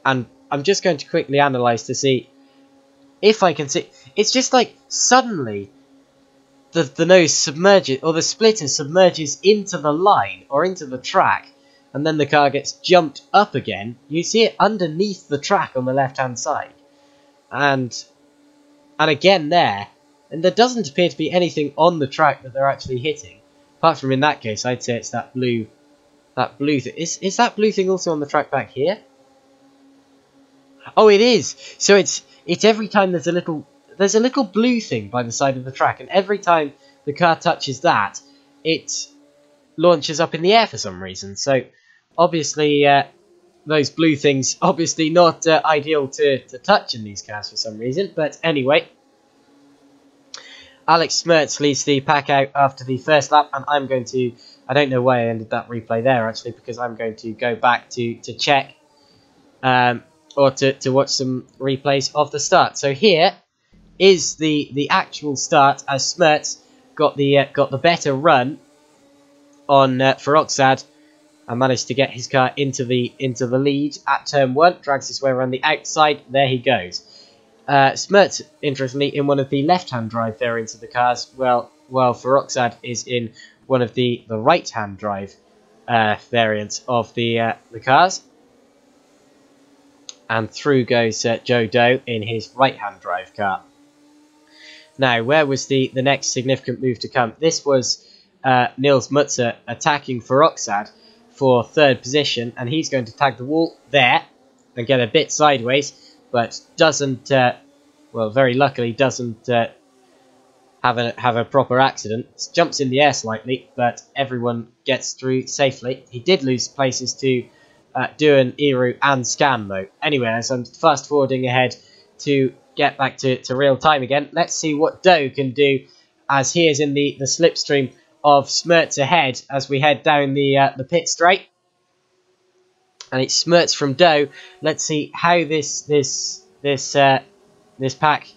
And I'm just going to quickly analyse to see if I can see. It's just like suddenly the nose submerges, or the splitter submerges into the line or into the track, and then the car gets jumped up again. You see it underneath the track on the left-hand side, and again there, and there doesn't appear to be anything on the track that they're actually hitting, apart from in that case I'd say it's that blue thing. Is that blue thing also on the track back here? Oh, it is. So it's every time there's a little blue thing by the side of the track, and every time the car touches that, it launches up in the air for some reason. So obviously those blue things obviously not ideal to touch in these cars for some reason. But anyway, Alex Smerts leads the pack out after the first lap, and I'm going to, I don't know why I ended that replay there actually, because I'm going to go back to check or to watch some replays of the start. So here is the actual start as Smerts got the better run on Feroxad and managed to get his car into the lead at turn 1. Drags his way around the outside. There he goes. Smerts, interestingly, in one of the left-hand drive variants of the cars, while Feroxad is in one of the right-hand drive variants of the cars. And through goes Joe Doe in his right-hand drive car. Now, where was the next significant move to come? This was Niels Mutzer attacking Feroxad for 3rd position, and he's going to tag the wall there and get a bit sideways, but doesn't, well, very luckily doesn't have a proper accident. Jumps in the air slightly, but everyone gets through safely. He did lose places to Duan, Eru, and Scan, though. Anyway, as I'm fast forwarding ahead to get back to real time again, let's see what Doe can do as he is in the slipstream of Smerts ahead as we head down the pit straight. And it's Smerts from Doe. Let's see how this pack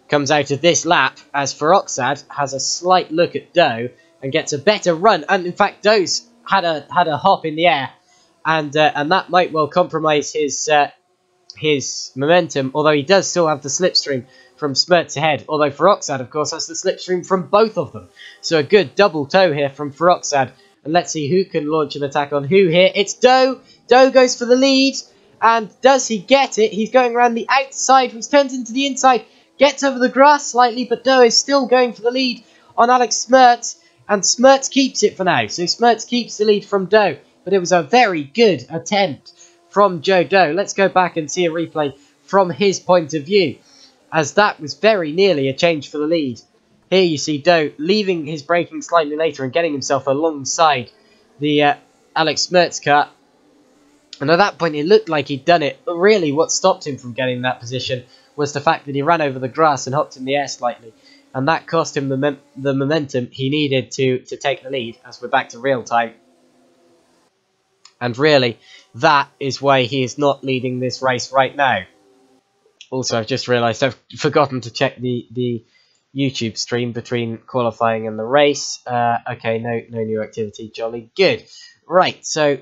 comes out of this lap as Feroxad has a slight look at Doe and gets a better run. And in fact, Doe's had a hop in the air, and that might well compromise his momentum, although he does still have the slipstream from Smerts ahead, although Feroxad, of course, has the slipstream from both of them. So a good double tow here from Feroxad And let's see who can launch an attack on who here. It's Doe. Doe goes for the lead. And does he get it? He's going around the outside, which turns into the inside. Gets over the grass slightly, but Doe is still going for the lead on Alex Smertz. And Smertz keeps it for now. So Smertz keeps the lead from Doe. But it was a very good attempt from Joe Doe. Let's go back and see a replay from his point of view, as that was very nearly a change for the lead. Here you see Doe leaving his braking slightly later and getting himself alongside the Alex Smertz car. And at that point it looked like he'd done it, but really what stopped him from getting that position was the fact that he ran over the grass and hopped in the air slightly. And that cost him the momentum he needed to take the lead, as we're back to real time. And really, that is why he is not leading this race right now. Also, I've just realised I've forgotten to check the YouTube stream between qualifying and the race. Okay, no new activity. Jolly good. Right, so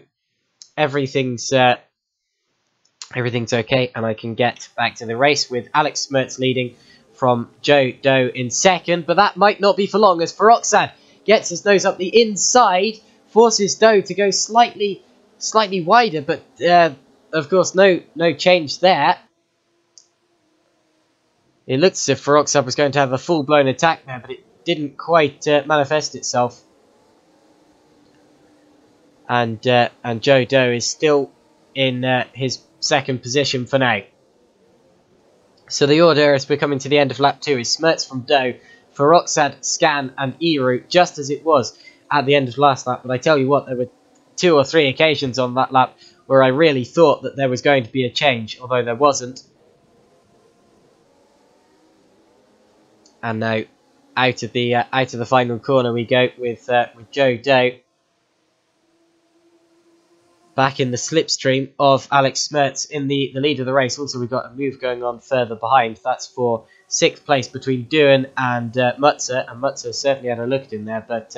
everything's okay, and I can get back to the race with Alex Smertz leading from Joe Doe in second. But that might not be for long, as Feroxad gets his nose up the inside, forces Doe to go slightly wider, but of course no change there. It looks as if Feroxad was going to have a full-blown attack there, but it didn't quite manifest itself. And Joe Doe is still in his second position for now. So the order as we're coming to the end of lap 2 is Smertz from Doe, Feroxad, Scan and Eru, just as it was at the end of last lap. But I tell you what, there were 2 or 3 occasions on that lap where I really thought that there was going to be a change, although there wasn't. And now out of the final corner we go with Joe Doe back in the slipstream of Alex Smertz in the lead of the race. Also, we've got a move going on further behind. That's for 6th place between Doohan and Mutzer, and Mutzer certainly had a look at him there, but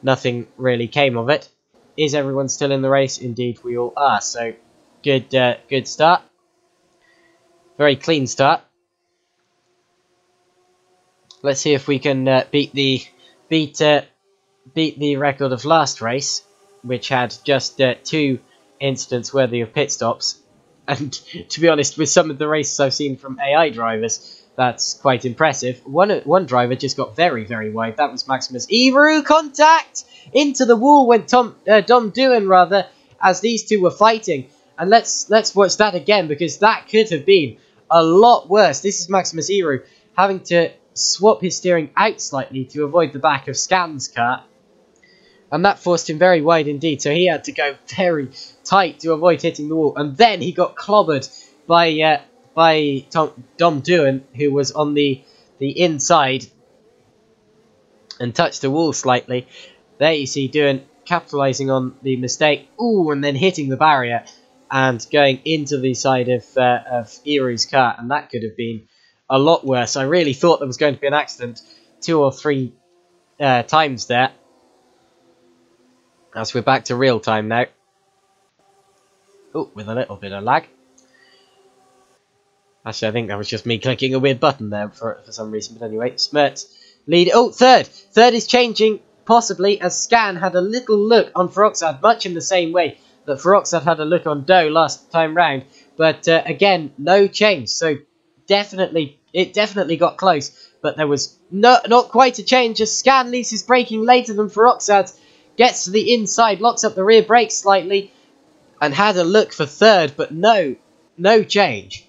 nothing really came of it. Is everyone still in the race? Indeed, we all are. So good start. Very clean start. Let's see if we can beat the record of last race, which had just 2 incidents worthy of pit stops. And to be honest, with some of the races I've seen from AI drivers, that's quite impressive. One driver just got very, very wide. That was Maximus Eru. Contact into the wall went Dom Doohan, rather, as these two were fighting. And let's watch that again, because that could have been a lot worse. This is Maximus Eru having to swap his steering out slightly to avoid the back of Scan's car, and that forced him very wide indeed, so he had to go very tight to avoid hitting the wall. And then he got clobbered by Dom Doohan, who was on the inside and touched the wall slightly. There you see Doohan capitalising on the mistake, and then hitting the barrier and going into the side of Eru's car, and that could have been a lot worse. I really thought there was going to be an accident 2 or 3 times there. As we're back to real time now. With a little bit of lag. Actually, I think that was just me clicking a weird button there for some reason. But anyway, Smertz lead. Third. Third is changing, possibly, as Scan had a little look on Feroxad, much in the same way that Feroxad had a look on Doe last time round. But again, no change. So it definitely got close, but there was not quite a change, as Scan leaves his braking later than Feroxad, gets to the inside, locks up the rear brakes slightly, and had a look for third, but no change.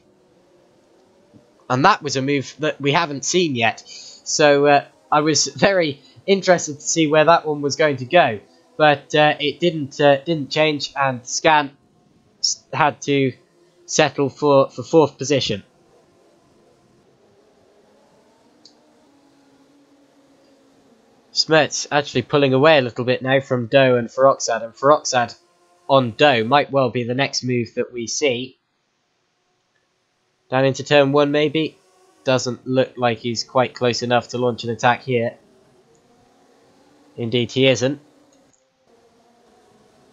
And that was a move that we haven't seen yet, so I was very interested to see where that one was going to go, but it didn't change, and Scan had to settle for 4th position. Smertz actually pulling away a little bit now from Doe and Feroxad on Doe might well be the next move that we see. Down into turn 1 maybe. Doesn't look like he's quite close enough to launch an attack here. Indeed he isn't.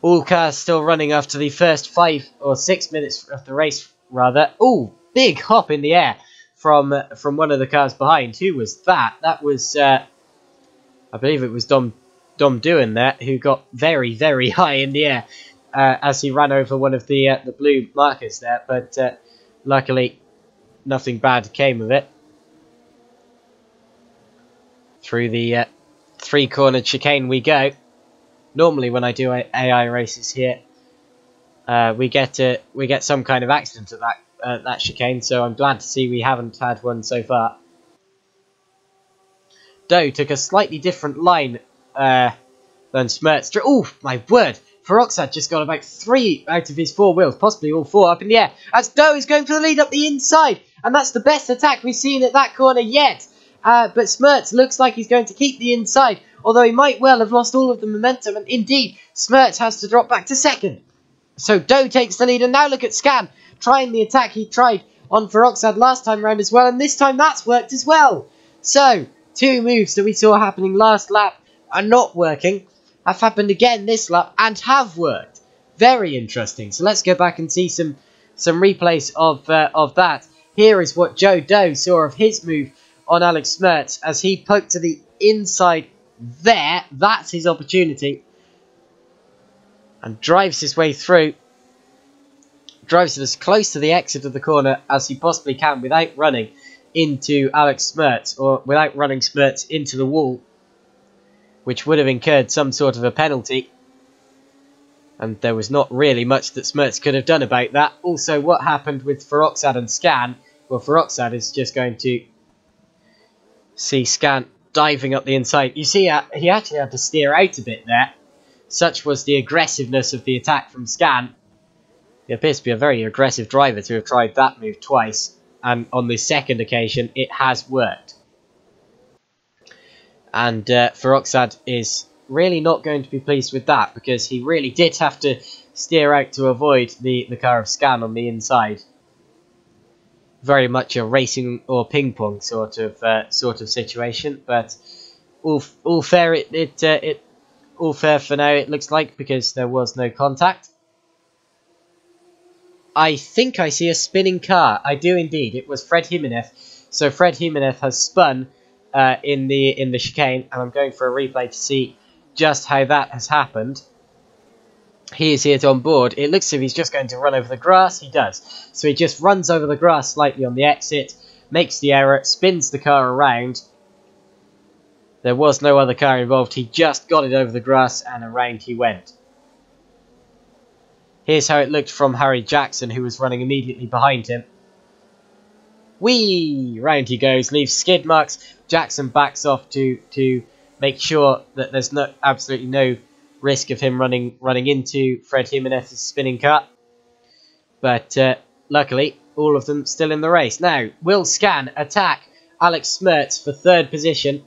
All cars still running after the first 5 or 6 minutes of the race, rather. Big hop in the air from one of the cars behind. Who was that? That was I believe it was Dom Dom doing there, who got very, very high in the air as he ran over one of the blue markers there, but luckily nothing bad came of it. Through the three-cornered chicane we go. Normally when I do AI races here, we get some kind of accident at that chicane, so I'm glad to see we haven't had one so far. Doe took a slightly different line than Smertz. Oh my word! Feroxad just got about 3 out of his 4 wheels, possibly all 4 up in the air, as Doe is going for the lead up the inside, and that's the best attack we've seen at that corner yet. But Smertz looks like he's going to keep the inside, although he might well have lost all of the momentum, and indeed, Smertz has to drop back to second. So Doe takes the lead, and now look at Scan, trying the attack he tried on Feroxad last time round as well, and this time that's worked as well. So, 2 moves that we saw happening last lap are not working, have happened again this lap, and have worked. Very interesting. So let's go back and see some replays of that. Here is what Joe Doe saw of his move on Alex Smertz as he poked to the inside there. That's his opportunity. And drives his way through. Drives it as close to the exit of the corner as he possibly can without running into Alex Smertz, or without running Smertz into the wall, which would have incurred some sort of a penalty. And there was not really much that Smertz could have done about that. Also, what happened with Feroxad and Scan? Well, Feroxad is just going to see Scan diving up the inside. You see, he actually had to steer out a bit there. Such was the aggressiveness of the attack from Scan. He appears to be a very aggressive driver to have tried that move twice. And on the second occasion, it has worked. And Feroxad is really not going to be pleased with that, because he really did have to steer out to avoid the car of Scan on the inside. Very much a racing or ping pong sort of situation, but all fair. All fair for now. It looks like, because there was no contact. I think I see a spinning car. I do indeed. It was Fred Jimenez. So Fred Jimenez has spun in the chicane, and I'm going for a replay to see just how that has happened. He is here on board. It looks as if he's just going to run over the grass. He does. So he just runs over the grass slightly on the exit, makes the error, spins the car around. There was no other car involved. He just got it over the grass, and around he went. Here's how it looked from Harry Jackson, who was running immediately behind him. Whee! Round he goes, leaves skid marks. Jackson backs off to make sure that there's absolutely no risk of him running into Fred Jimenez's spinning car. But luckily, all of them still in the race. Now, will Scan attack Alex Smertz for third position?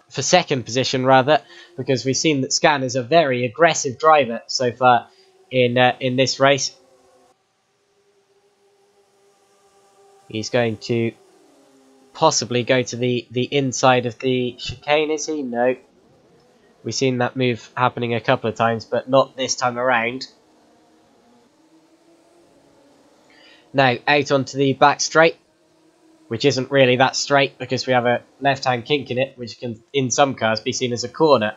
For second position, rather, because we've seen that Scan is a very aggressive driver so far in this race. He's going to possibly go to the inside of the chicane, is he? No. We've seen that move happening a couple of times, but not this time around. Now, out onto the back straight, which isn't really that straight because we have a left-hand kink in it, which can, in some cars, be seen as a corner.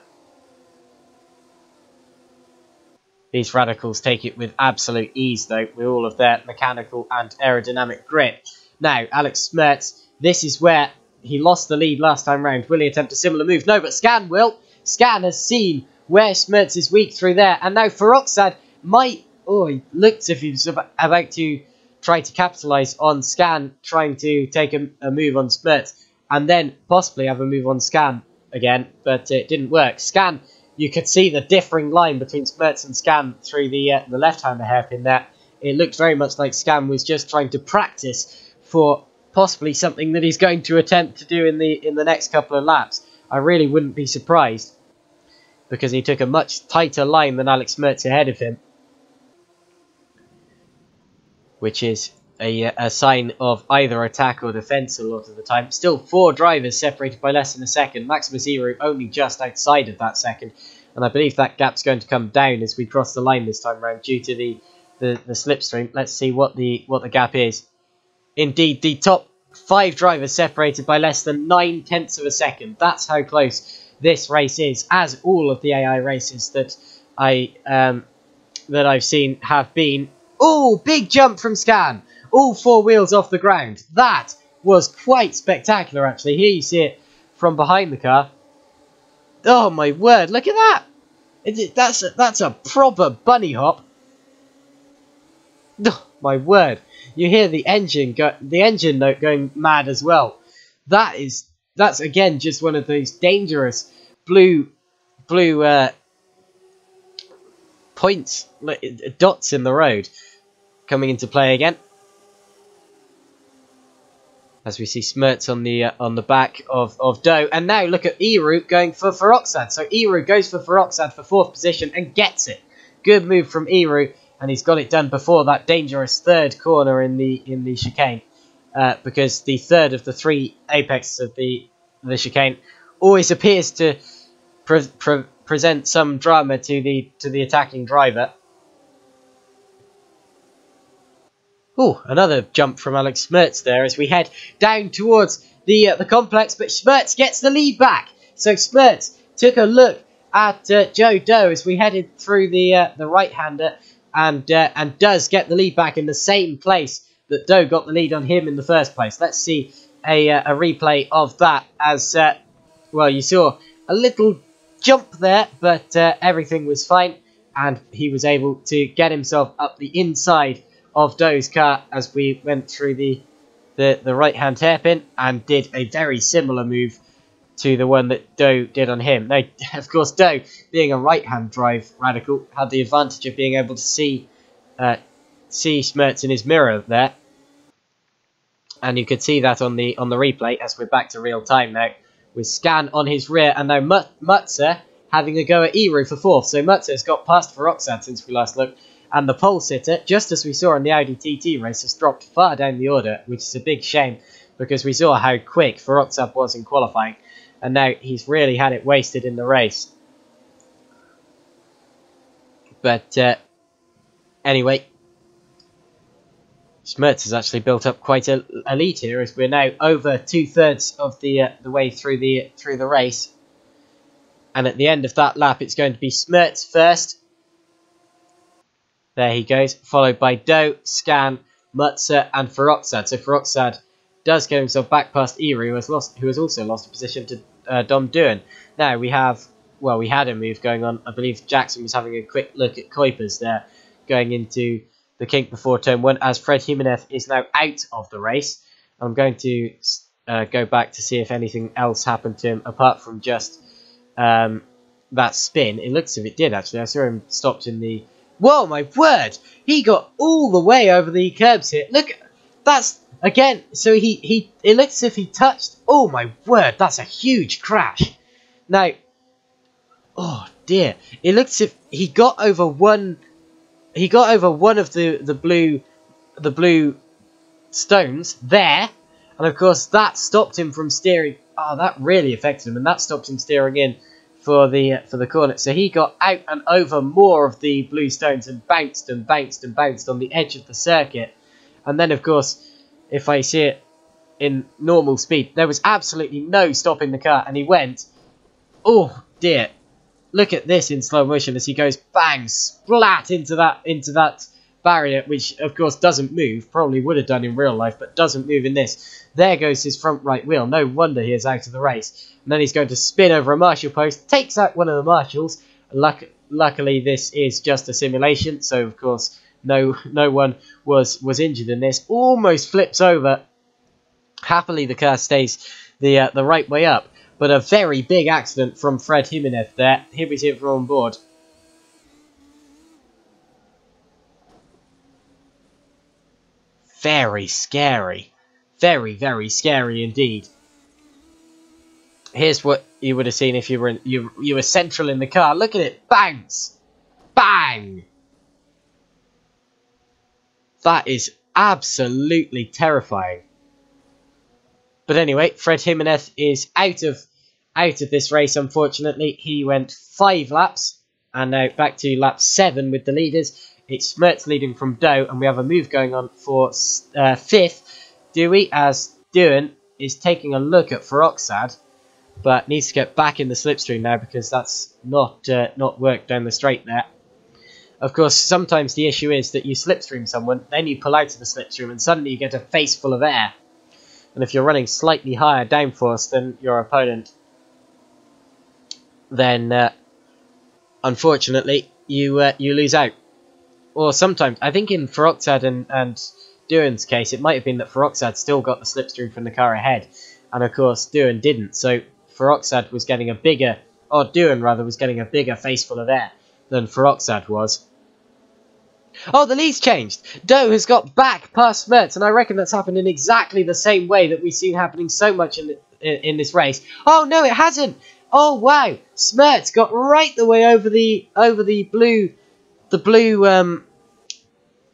These radicals take it with absolute ease, though, with all of their mechanical and aerodynamic grip. Now, Alex Smertz, this is where he lost the lead last time round. Will he attempt a similar move? No, but Scan will. Scan has seen where Smertz is weak through there. And now Feroxad might... Oh, he looked as if he was about to try to capitalise on Scan, trying to take a move on Smertz, and then possibly have a move on Scan again, but it didn't work. Scan, you could see the differing line between Smertz and Scan through the left-hander hairpin there. It looked very much like Scan was just trying to practice for possibly something that he's going to attempt to do in the next couple of laps. I really wouldn't be surprised, because he took a much tighter line than Alex Smertz ahead of him, which is a sign of either attack or defence a lot of the time. Still 4 drivers separated by less than a second. Maximus Eru only just outside of that second. And I believe that gap's going to come down as we cross the line this time round due to the slipstream. Let's see what the gap is. Indeed, the top 5 drivers separated by less than 9/10 of a second. That's how close this race is, as all of the AI races that I've seen have been. Oh, big jump from Scan! All 4 wheels off the ground. That was quite spectacular, actually. Here you see it from behind the car. Oh my word! Look at that! That's a proper bunny hop. Oh, my word! You hear the engine note going mad as well. That's again just one of those dangerous blue points, dots in the road coming into play again. As we see Smerts on the back of Doe, and now look at Eru going for Feroxad. So Eru goes for Feroxad for 4th position and gets it. Good move from Eru, and he's got it done before that dangerous 3rd corner in the chicane, because the 3rd of the 3 apexes of the chicane always appears to present some drama to the attacking driver. Oh, another jump from Alex Smerts there as we head down towards the complex, but Smerts gets the lead back. So Smerts took a look at Joe Doe as we headed through the right-hander, and does get the lead back in the same place that Doe got the lead on him in the first place. Let's see a replay of that as, well, you saw a little jump there, but everything was fine, and he was able to get himself up the inside of Doe's car as we went through the right-hand hairpin, and did a very similar move to the one that Doe did on him. Now, of course, Doe, being a right-hand drive radical, had the advantage of being able to see Smerts in his mirror there, and you could see that on the replay as we're back to real time now, with Scan on his rear, and now Mutzer having a go at Eru for 4th. So Mutzer's got past Feroxad since we last looked. And the pole sitter, just as we saw in the Audi TT race, has dropped far down the order, which is a big shame because we saw how quick Feroxad was in qualifying, and now he's really had it wasted in the race. But anyway, Smerts has actually built up quite a lead here as we're now over 2/3 of the way through the race, and at the end of that lap, it's going to be Smerts first. There he goes, followed by Doe, Scan, Mutzer, and Feroxad. So Feroxad does get himself back past Eru, who has also lost a position to Dom Duan. Now we had a move going on. I believe Jackson was having a quick look at Kuipers there, going into the kink before turn 1, as Fred Jimenez is now out of the race. I'm going to go back to see if anything else happened to him apart from just that spin. It looks as if it did, actually. I saw him stopped in the... Whoa, my word! He got all the way over the curbs here. Look, that's, again, so it looks as if he touched... Oh, my word, that's a huge crash. Now, oh, dear. It looks as if he got over one... He got over one of the blue stones there. And, of course, that stopped him from steering... Oh, that really affected him, and that stopped him steering in for the corner. So he got out and over more of the blue stones and bounced and bounced and bounced on the edge of the circuit. And then, of course, if I see it in normal speed, there was absolutely no stopping the car, and he went, oh dear, look at this in slow motion as he goes bang, splat into that barrier, which of course doesn't move, probably would have done in real life, but doesn't move in this. There goes his front right wheel. No wonder he is out of the race. And then he's going to spin over a marshal post, takes out one of the marshals. Luckily, this is just a simulation, so of course no one was injured in this. Almost flips over. Happily, the car stays the right way up, but a very big accident from Fred Jimenez there. Here we see it from on board. Very scary. Very, very scary indeed. Here's what you would have seen if you were central in the car. Look at it. Bounce. Bang. That is absolutely terrifying. But anyway, Fred Jimenez is out of this race, unfortunately. He went 5 laps, and now back to lap 7 with the leaders. It's Smerts leading from Doe, and we have a move going on for 5th, Dewey, as Duan is taking a look at Feroxad. but needs to get back in the slipstream now because that's not worked down the straight there. Of course, sometimes the issue is that you slipstream someone, then you pull out of the slipstream, and suddenly you get a face full of air. And if you're running slightly higher downforce than your opponent, then unfortunately you lose out. Or sometimes, I think in Feroxad and Duan's case, it might have been that Feroxad still got the slipstream from the car ahead, and of course Duan didn't. So Feroxad was getting a bigger, or Duan rather, was getting a bigger face full of air than Feroxad was. Oh, the lead's changed. Doe has got back past Smertz, and I reckon that's happened in exactly the same way that we've seen happening so much in this race. Oh no, it hasn't. Oh wow, Smertz got right the way over the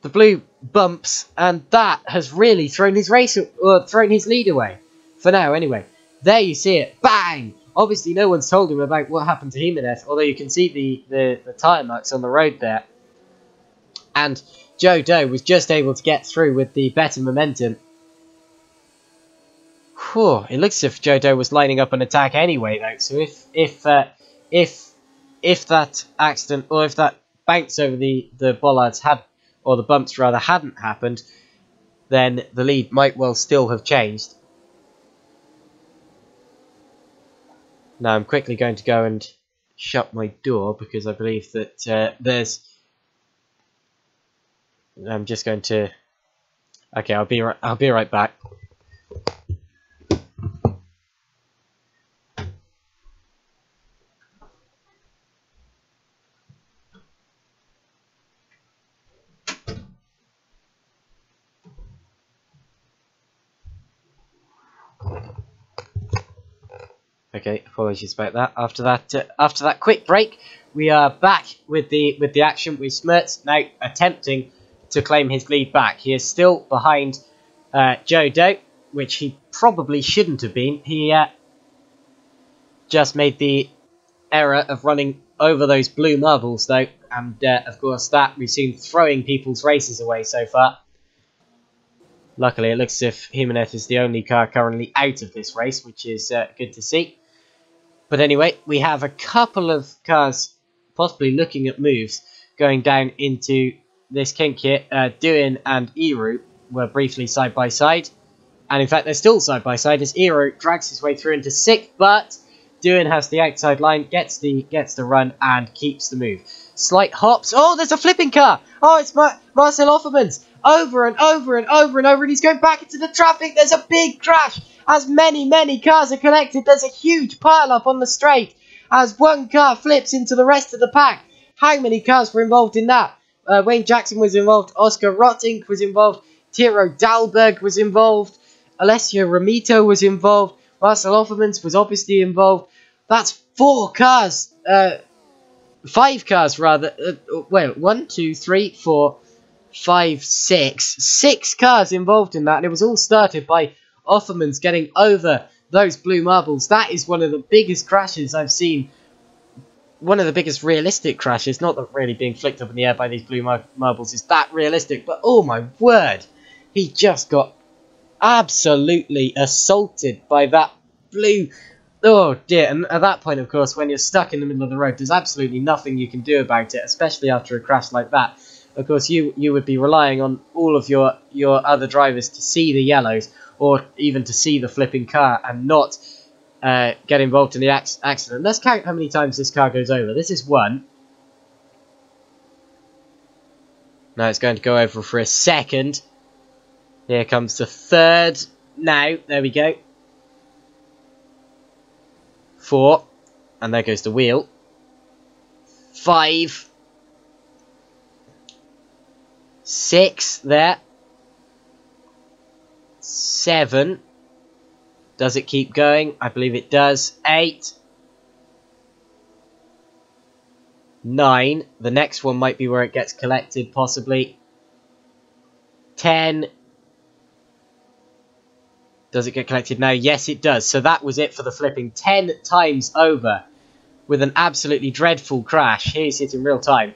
blue bumps, and that has really thrown his race or thrown his lead away. For now, anyway. There you see it. Bang! Obviously, no one's told him about what happened to Jimenez, although you can see the tyre marks on the road there. And Joe Doe was just able to get through with the better momentum. Whew, it looks as if Joe Doe was lining up an attack anyway, though. So if that accident, or if that bounce over the bollards had, or the bumps rather, hadn't happened, then the lead might well still have changed. Now I'm quickly going to go and shut my door because I believe that I'm just going to. Okay, I'll be right back. Okay, apologies about that. After that quick break, we are back with the action with Smertz now attempting to claim his lead back. He is still behind Joe Doe, which he probably shouldn't have been. He just made the error of running over those blue marbles, though, and of course that we've seen throwing people's races away so far. Luckily, it looks as if Jimenez is the only car currently out of this race, which is good to see. But anyway, we have a couple of cars possibly looking at moves going down into this kink here. Duin and Eru were briefly side by side. And in fact, they're still side by side as Eru drags his way through into 6th. But Duin has the outside line, gets the run and keeps the move. Slight hops. Oh, there's a flipping car. Oh, it's Marcel Offermans. Over and over and over and over. And he's going back into the traffic. There's a big crash. As many cars are connected, there's a huge pile-up on the straight as one car flips into the rest of the pack. How many cars were involved in that? Wayne Jackson was involved, Oscar Rottink was involved, Tiro Dahlberg was involved, Alessio Ramito was involved, Marcel Offermans was obviously involved. That's 4 cars, 5 cars rather, well, 1, 2, 3, 4, 5, 6. 6 cars involved in that, and it was all started by Offermans getting over those blue marbles. That is one of the biggest crashes I've seen. One of the biggest realistic crashes. Not that really being flicked up in the air by these blue marbles is that realistic, but oh my word, he just got absolutely assaulted by that blue. Oh dear. And at that point, of course, when you're stuck in the middle of the road, there's absolutely nothing you can do about it, especially after a crash like that. Of course, you would be relying on all of your other drivers to see the yellows, or even to see the flipping car and not get involved in the accident. Let's count how many times this car goes over. This is 1. Now it's going to go over for a 2nd. Here comes the 3rd. Now, there we go. 4. And there goes the wheel. 5. 6 there. 7. Does it keep going? I believe it does. 8. 9. The next one might be where it gets collected, possibly. 10. Does it get collected now? Yes, it does. So that was it for the flipping. 10 times over with an absolutely dreadful crash. Here's it in real time.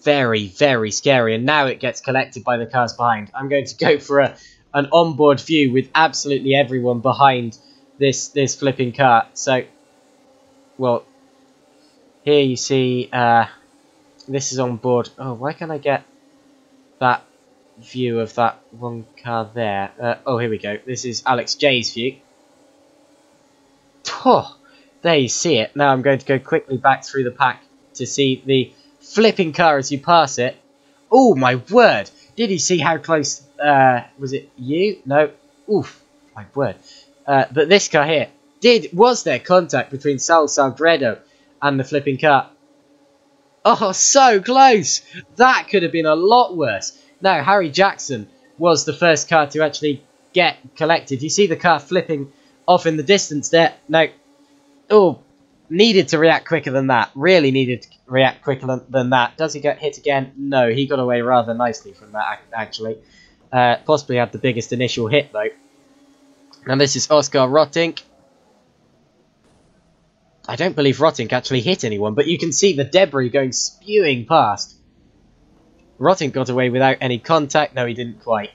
Very, very scary. And now it gets collected by the cars behind. I'm going to go for an onboard view with absolutely everyone behind this flipping car. So, well, here you see this is on board. Oh, why can't I get that view of that one car there? Oh, here we go. This is Alex J's view. Oh, there you see it. Now I'm going to go quickly back through the pack to see the flipping car as you pass it. Oh, my word. Did you see how close, was it you? No. Oof, my word. But this car here, was there contact between Sal Sagredo and the flipping car? Oh, so close. That could have been a lot worse. Now, Harry Jackson was the first car to actually get collected. You see the car flipping off in the distance there. Now, oh, needed to react quicker than that. Really needed to react quicker than that. Does he get hit again? No, he got away rather nicely from that, actually. Possibly had the biggest initial hit, though. Now, this is Oscar Rottink. I don't believe Rottink actually hit anyone, but you can see the debris going spewing past. Rottink got away without any contact. No, he didn't quite.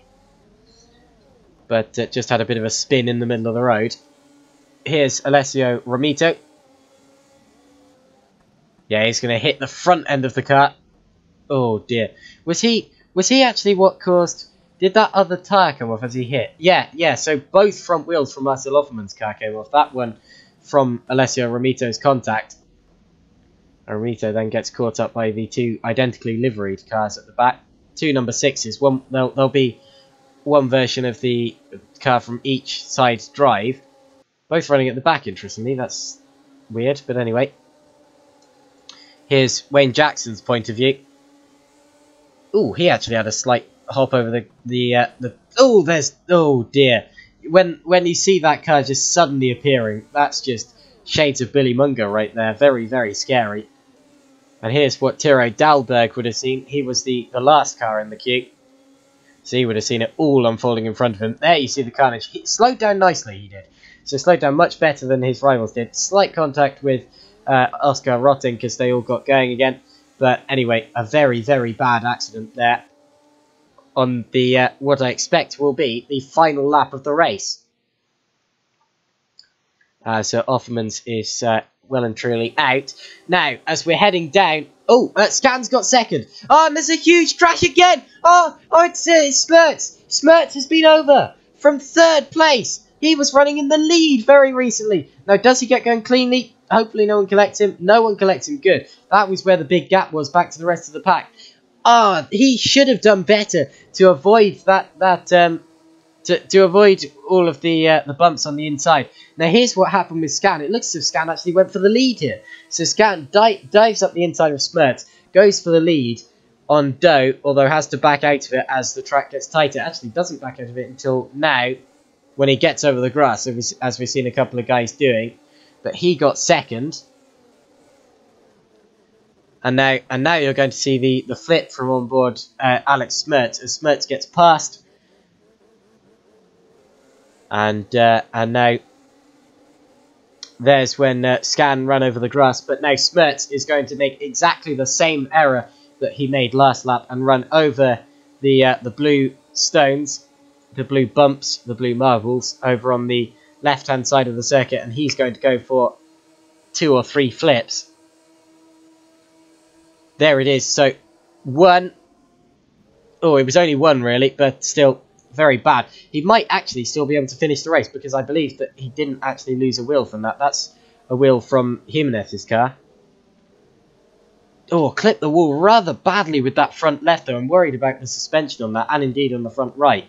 But just had a bit of a spin in the middle of the road. Here's Alessio Romito. Yeah, he's going to hit the front end of the car. Oh dear. Was he actually what caused... Did that other tyre come off as he hit? Yeah, so both front wheels from Marcel Offerman's car came off. That one from Alessio Romito's contact. And Romito then gets caught up by the two identically liveried cars at the back. Two number 6s. There'll be one version of the car from each side's drive. Both running at the back, interestingly. That's weird, but anyway. Here's Wayne Jackson's point of view. Ooh, he actually had a slight hop over oh dear. When you see that car just suddenly appearing, that's just shades of Billy Munger right there. Very, very scary. And here's what Tiro Dahlberg would have seen. He was the last car in the queue. So he would have seen it all unfolding in front of him. There you see the carnage. He slowed down nicely, he did. So slowed down much better than his rivals did. Slight contact with Oscar Rottink because they all got going again. But anyway, a very, very bad accident there on the what I expect will be the final lap of the race. So Offerman's is well and truly out. Now, as we're heading down... Oh, Scan's got second. Oh, and there's a huge crash again. Oh, it's Smertz. Smertz has been over from third place. He was running in the lead very recently. Now, does he get going cleanly? Hopefully no one collects him. No one collects him. Good. That was where the big gap was back to the rest of the pack. Ah, he should have done better to avoid to avoid all of the bumps on the inside. Now, here's what happened with Scan. It looks as if Scan actually went for the lead here. So Scan dives up the inside of Smertz, goes for the lead on Doe, although has to back out of it as the track gets tighter. Actually, doesn't back out of it until now, when he gets over the grass, as we've seen a couple of guys doing. But he got second. And now you're going to see the flip from on board Alex Smertz as Smertz gets past. And now there's when Scan ran over the grass. But now Smertz is going to make exactly the same error that he made last lap and run over the blue stones, the blue bumps, the blue marbles over on the left-hand side of the circuit. And he's going to go for 2 or 3 flips. There it is. So, 1. Oh, it was only 1, really, but still very bad. He might actually still be able to finish the race, because I believe that he didn't actually lose a wheel from that. That's a wheel from Jimenez's car. Oh, clipped the wall rather badly with that front left, though. I'm worried about the suspension on that, and indeed on the front right.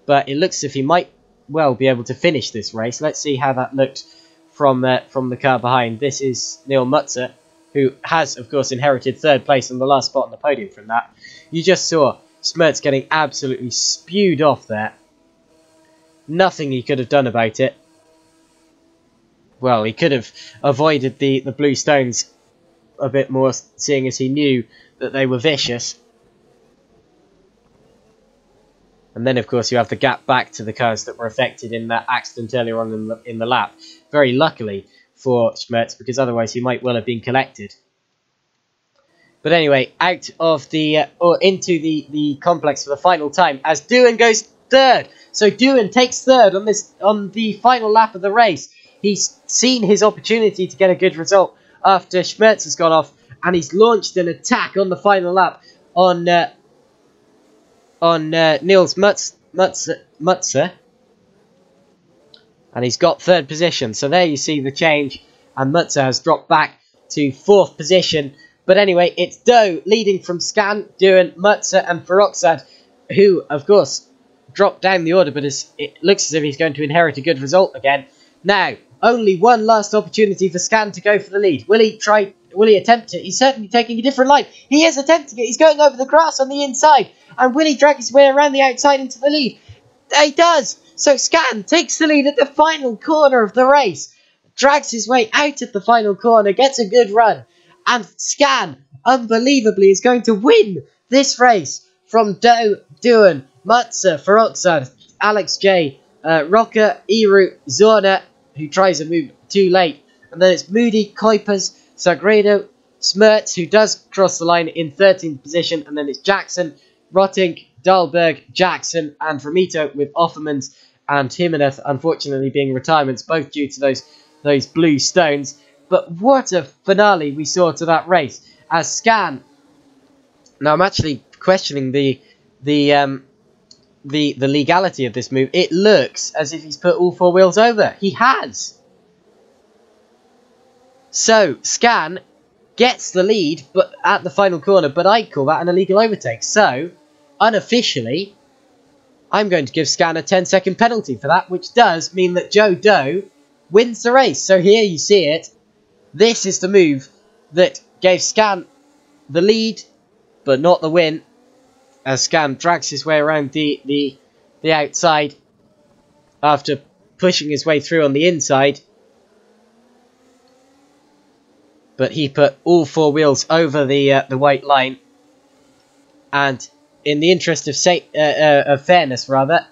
But it looks as if he might well be able to finish this race. Let's see how that looked from the car behind. This is Neil Mutzer, who has, of course, inherited third place on the last spot on the podium from that. You just saw Smertz getting absolutely spewed off there. Nothing he could have done about it. Well, he could have avoided the blue stones a bit more, seeing as he knew that they were vicious. And then, of course, you have the gap back to the cars that were affected in that accident earlier on in the lap. Very luckily for Smertz, because otherwise he might well have been collected. But anyway, out of the or into the complex for the final time as Doohan goes third. So Doohan takes third on the final lap of the race. He's seen his opportunity to get a good result after Schmerz has gone off, and he's launched an attack on the final lap on Niels Mutzer, and he's got third position. So there you see the change, and Mutzer has dropped back to fourth position. But anyway, it's Doe leading from Scan, Doohan, Mutzer, and Feroxad, who, of course, dropped down the order, but it looks as if he's going to inherit a good result again. Now, only one last opportunity for Scan to go for the lead. Will he attempt it? He's certainly taking a different line. He is attempting it. He's going over the grass on the inside. And will he drag his way around the outside into the lead? He does. So Scan takes the lead at the final corner of the race. Drags his way out at the final corner. Gets a good run. And Scan, unbelievably, is going to win this race from Doohan, Mutzer, Feroxad, Alex J, Rocker, Iru, Zorna, who tries a move too late. And then it's Moody, Kuipers, Sagredo, Schmerz, who does cross the line in 13th position. And then it's Jackson, Rotink, Dahlberg, Jackson, and Ramito, with Offermans and Jimenez unfortunately being retirements, both due to those blue stones. But what a finale we saw to that race as Scan. Now I'm actually questioning the legality of this move. It looks as if he's put all four wheels over. He has. So Scan gets the lead, but at the final corner. But I'd call that an illegal overtake. So unofficially, I'm going to give Scan a 10-second penalty for that, which does mean that Joe Doe wins the race. So here you see it. This is the move that gave Scan the lead, but not the win, as Scan drags his way around the outside after pushing his way through on the inside. But he put all four wheels over the white line, and in the interest of fairness, rather,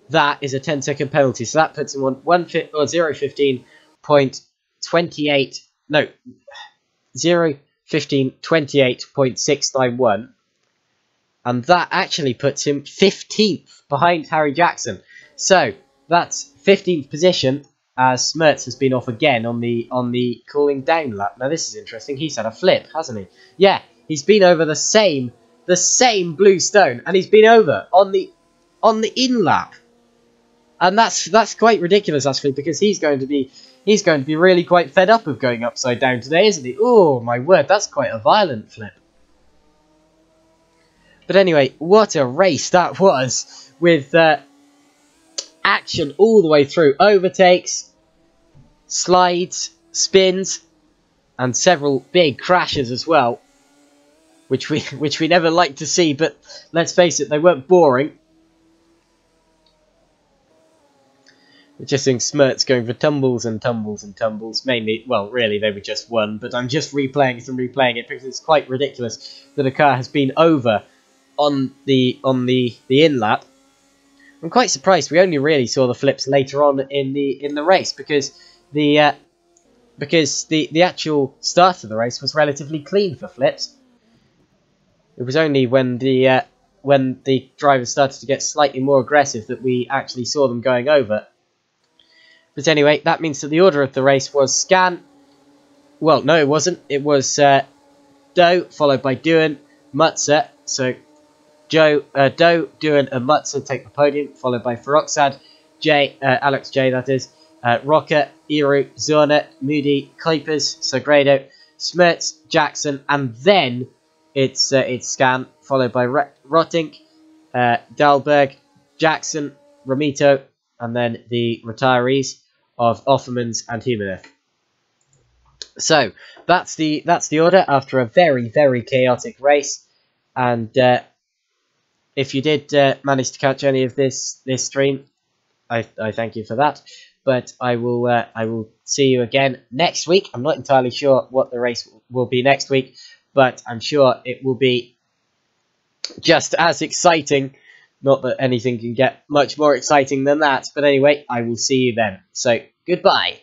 that is a 10-second penalty. So that puts him on 0:15:28.691, and that actually puts him 15th behind Harry Jackson. So that's 15th position, as Schmerz has been off again on the cooling down lap. Now this is interesting. He's had a flip, hasn't he? Yeah, he's been over the same blue stone, and he's been over on the in lap. And that's quite ridiculous, actually, because he's going to be really quite fed up of going upside down today, isn't he? Oh my word, that's quite a violent flip. But anyway, what a race that was, with action all the way through, overtakes, slides, spins, and several big crashes as well, which we never like to see. But let's face it, they weren't boring. We're just seeing Schmerz going for tumbles and tumbles and tumbles. Mainly, well, really, they were just one, but I'm just replaying it and replaying it because it's quite ridiculous that a car has been over on the in lap. I'm quite surprised we only really saw the flips later on in the race, because the actual start of the race was relatively clean for flips. It was only when the drivers started to get slightly more aggressive that we actually saw them going over. But anyway, that means that the order of the race was Scan. Well, no, it wasn't. It was Doe, followed by Doohan, Mutzer. So Doe, Doohan, and Mutzer take the podium, followed by Feroxad, Alex J, that is, Rocker, Iru, Zorna, Moody, Kuipers, Sagredo, Schmerz, Jackson, and then it's Scan, followed by Rotink, Dahlberg, Jackson, Ramito, and then the retirees of Offermans and Jimenez. So that's the order after a very, very chaotic race. And if you did manage to catch any of this stream, I thank you for that. But I will see you again next week. I'm not entirely sure what the race will be next week, but I'm sure it will be just as exciting. Not that anything can get much more exciting than that. But anyway, I will see you then. So, goodbye.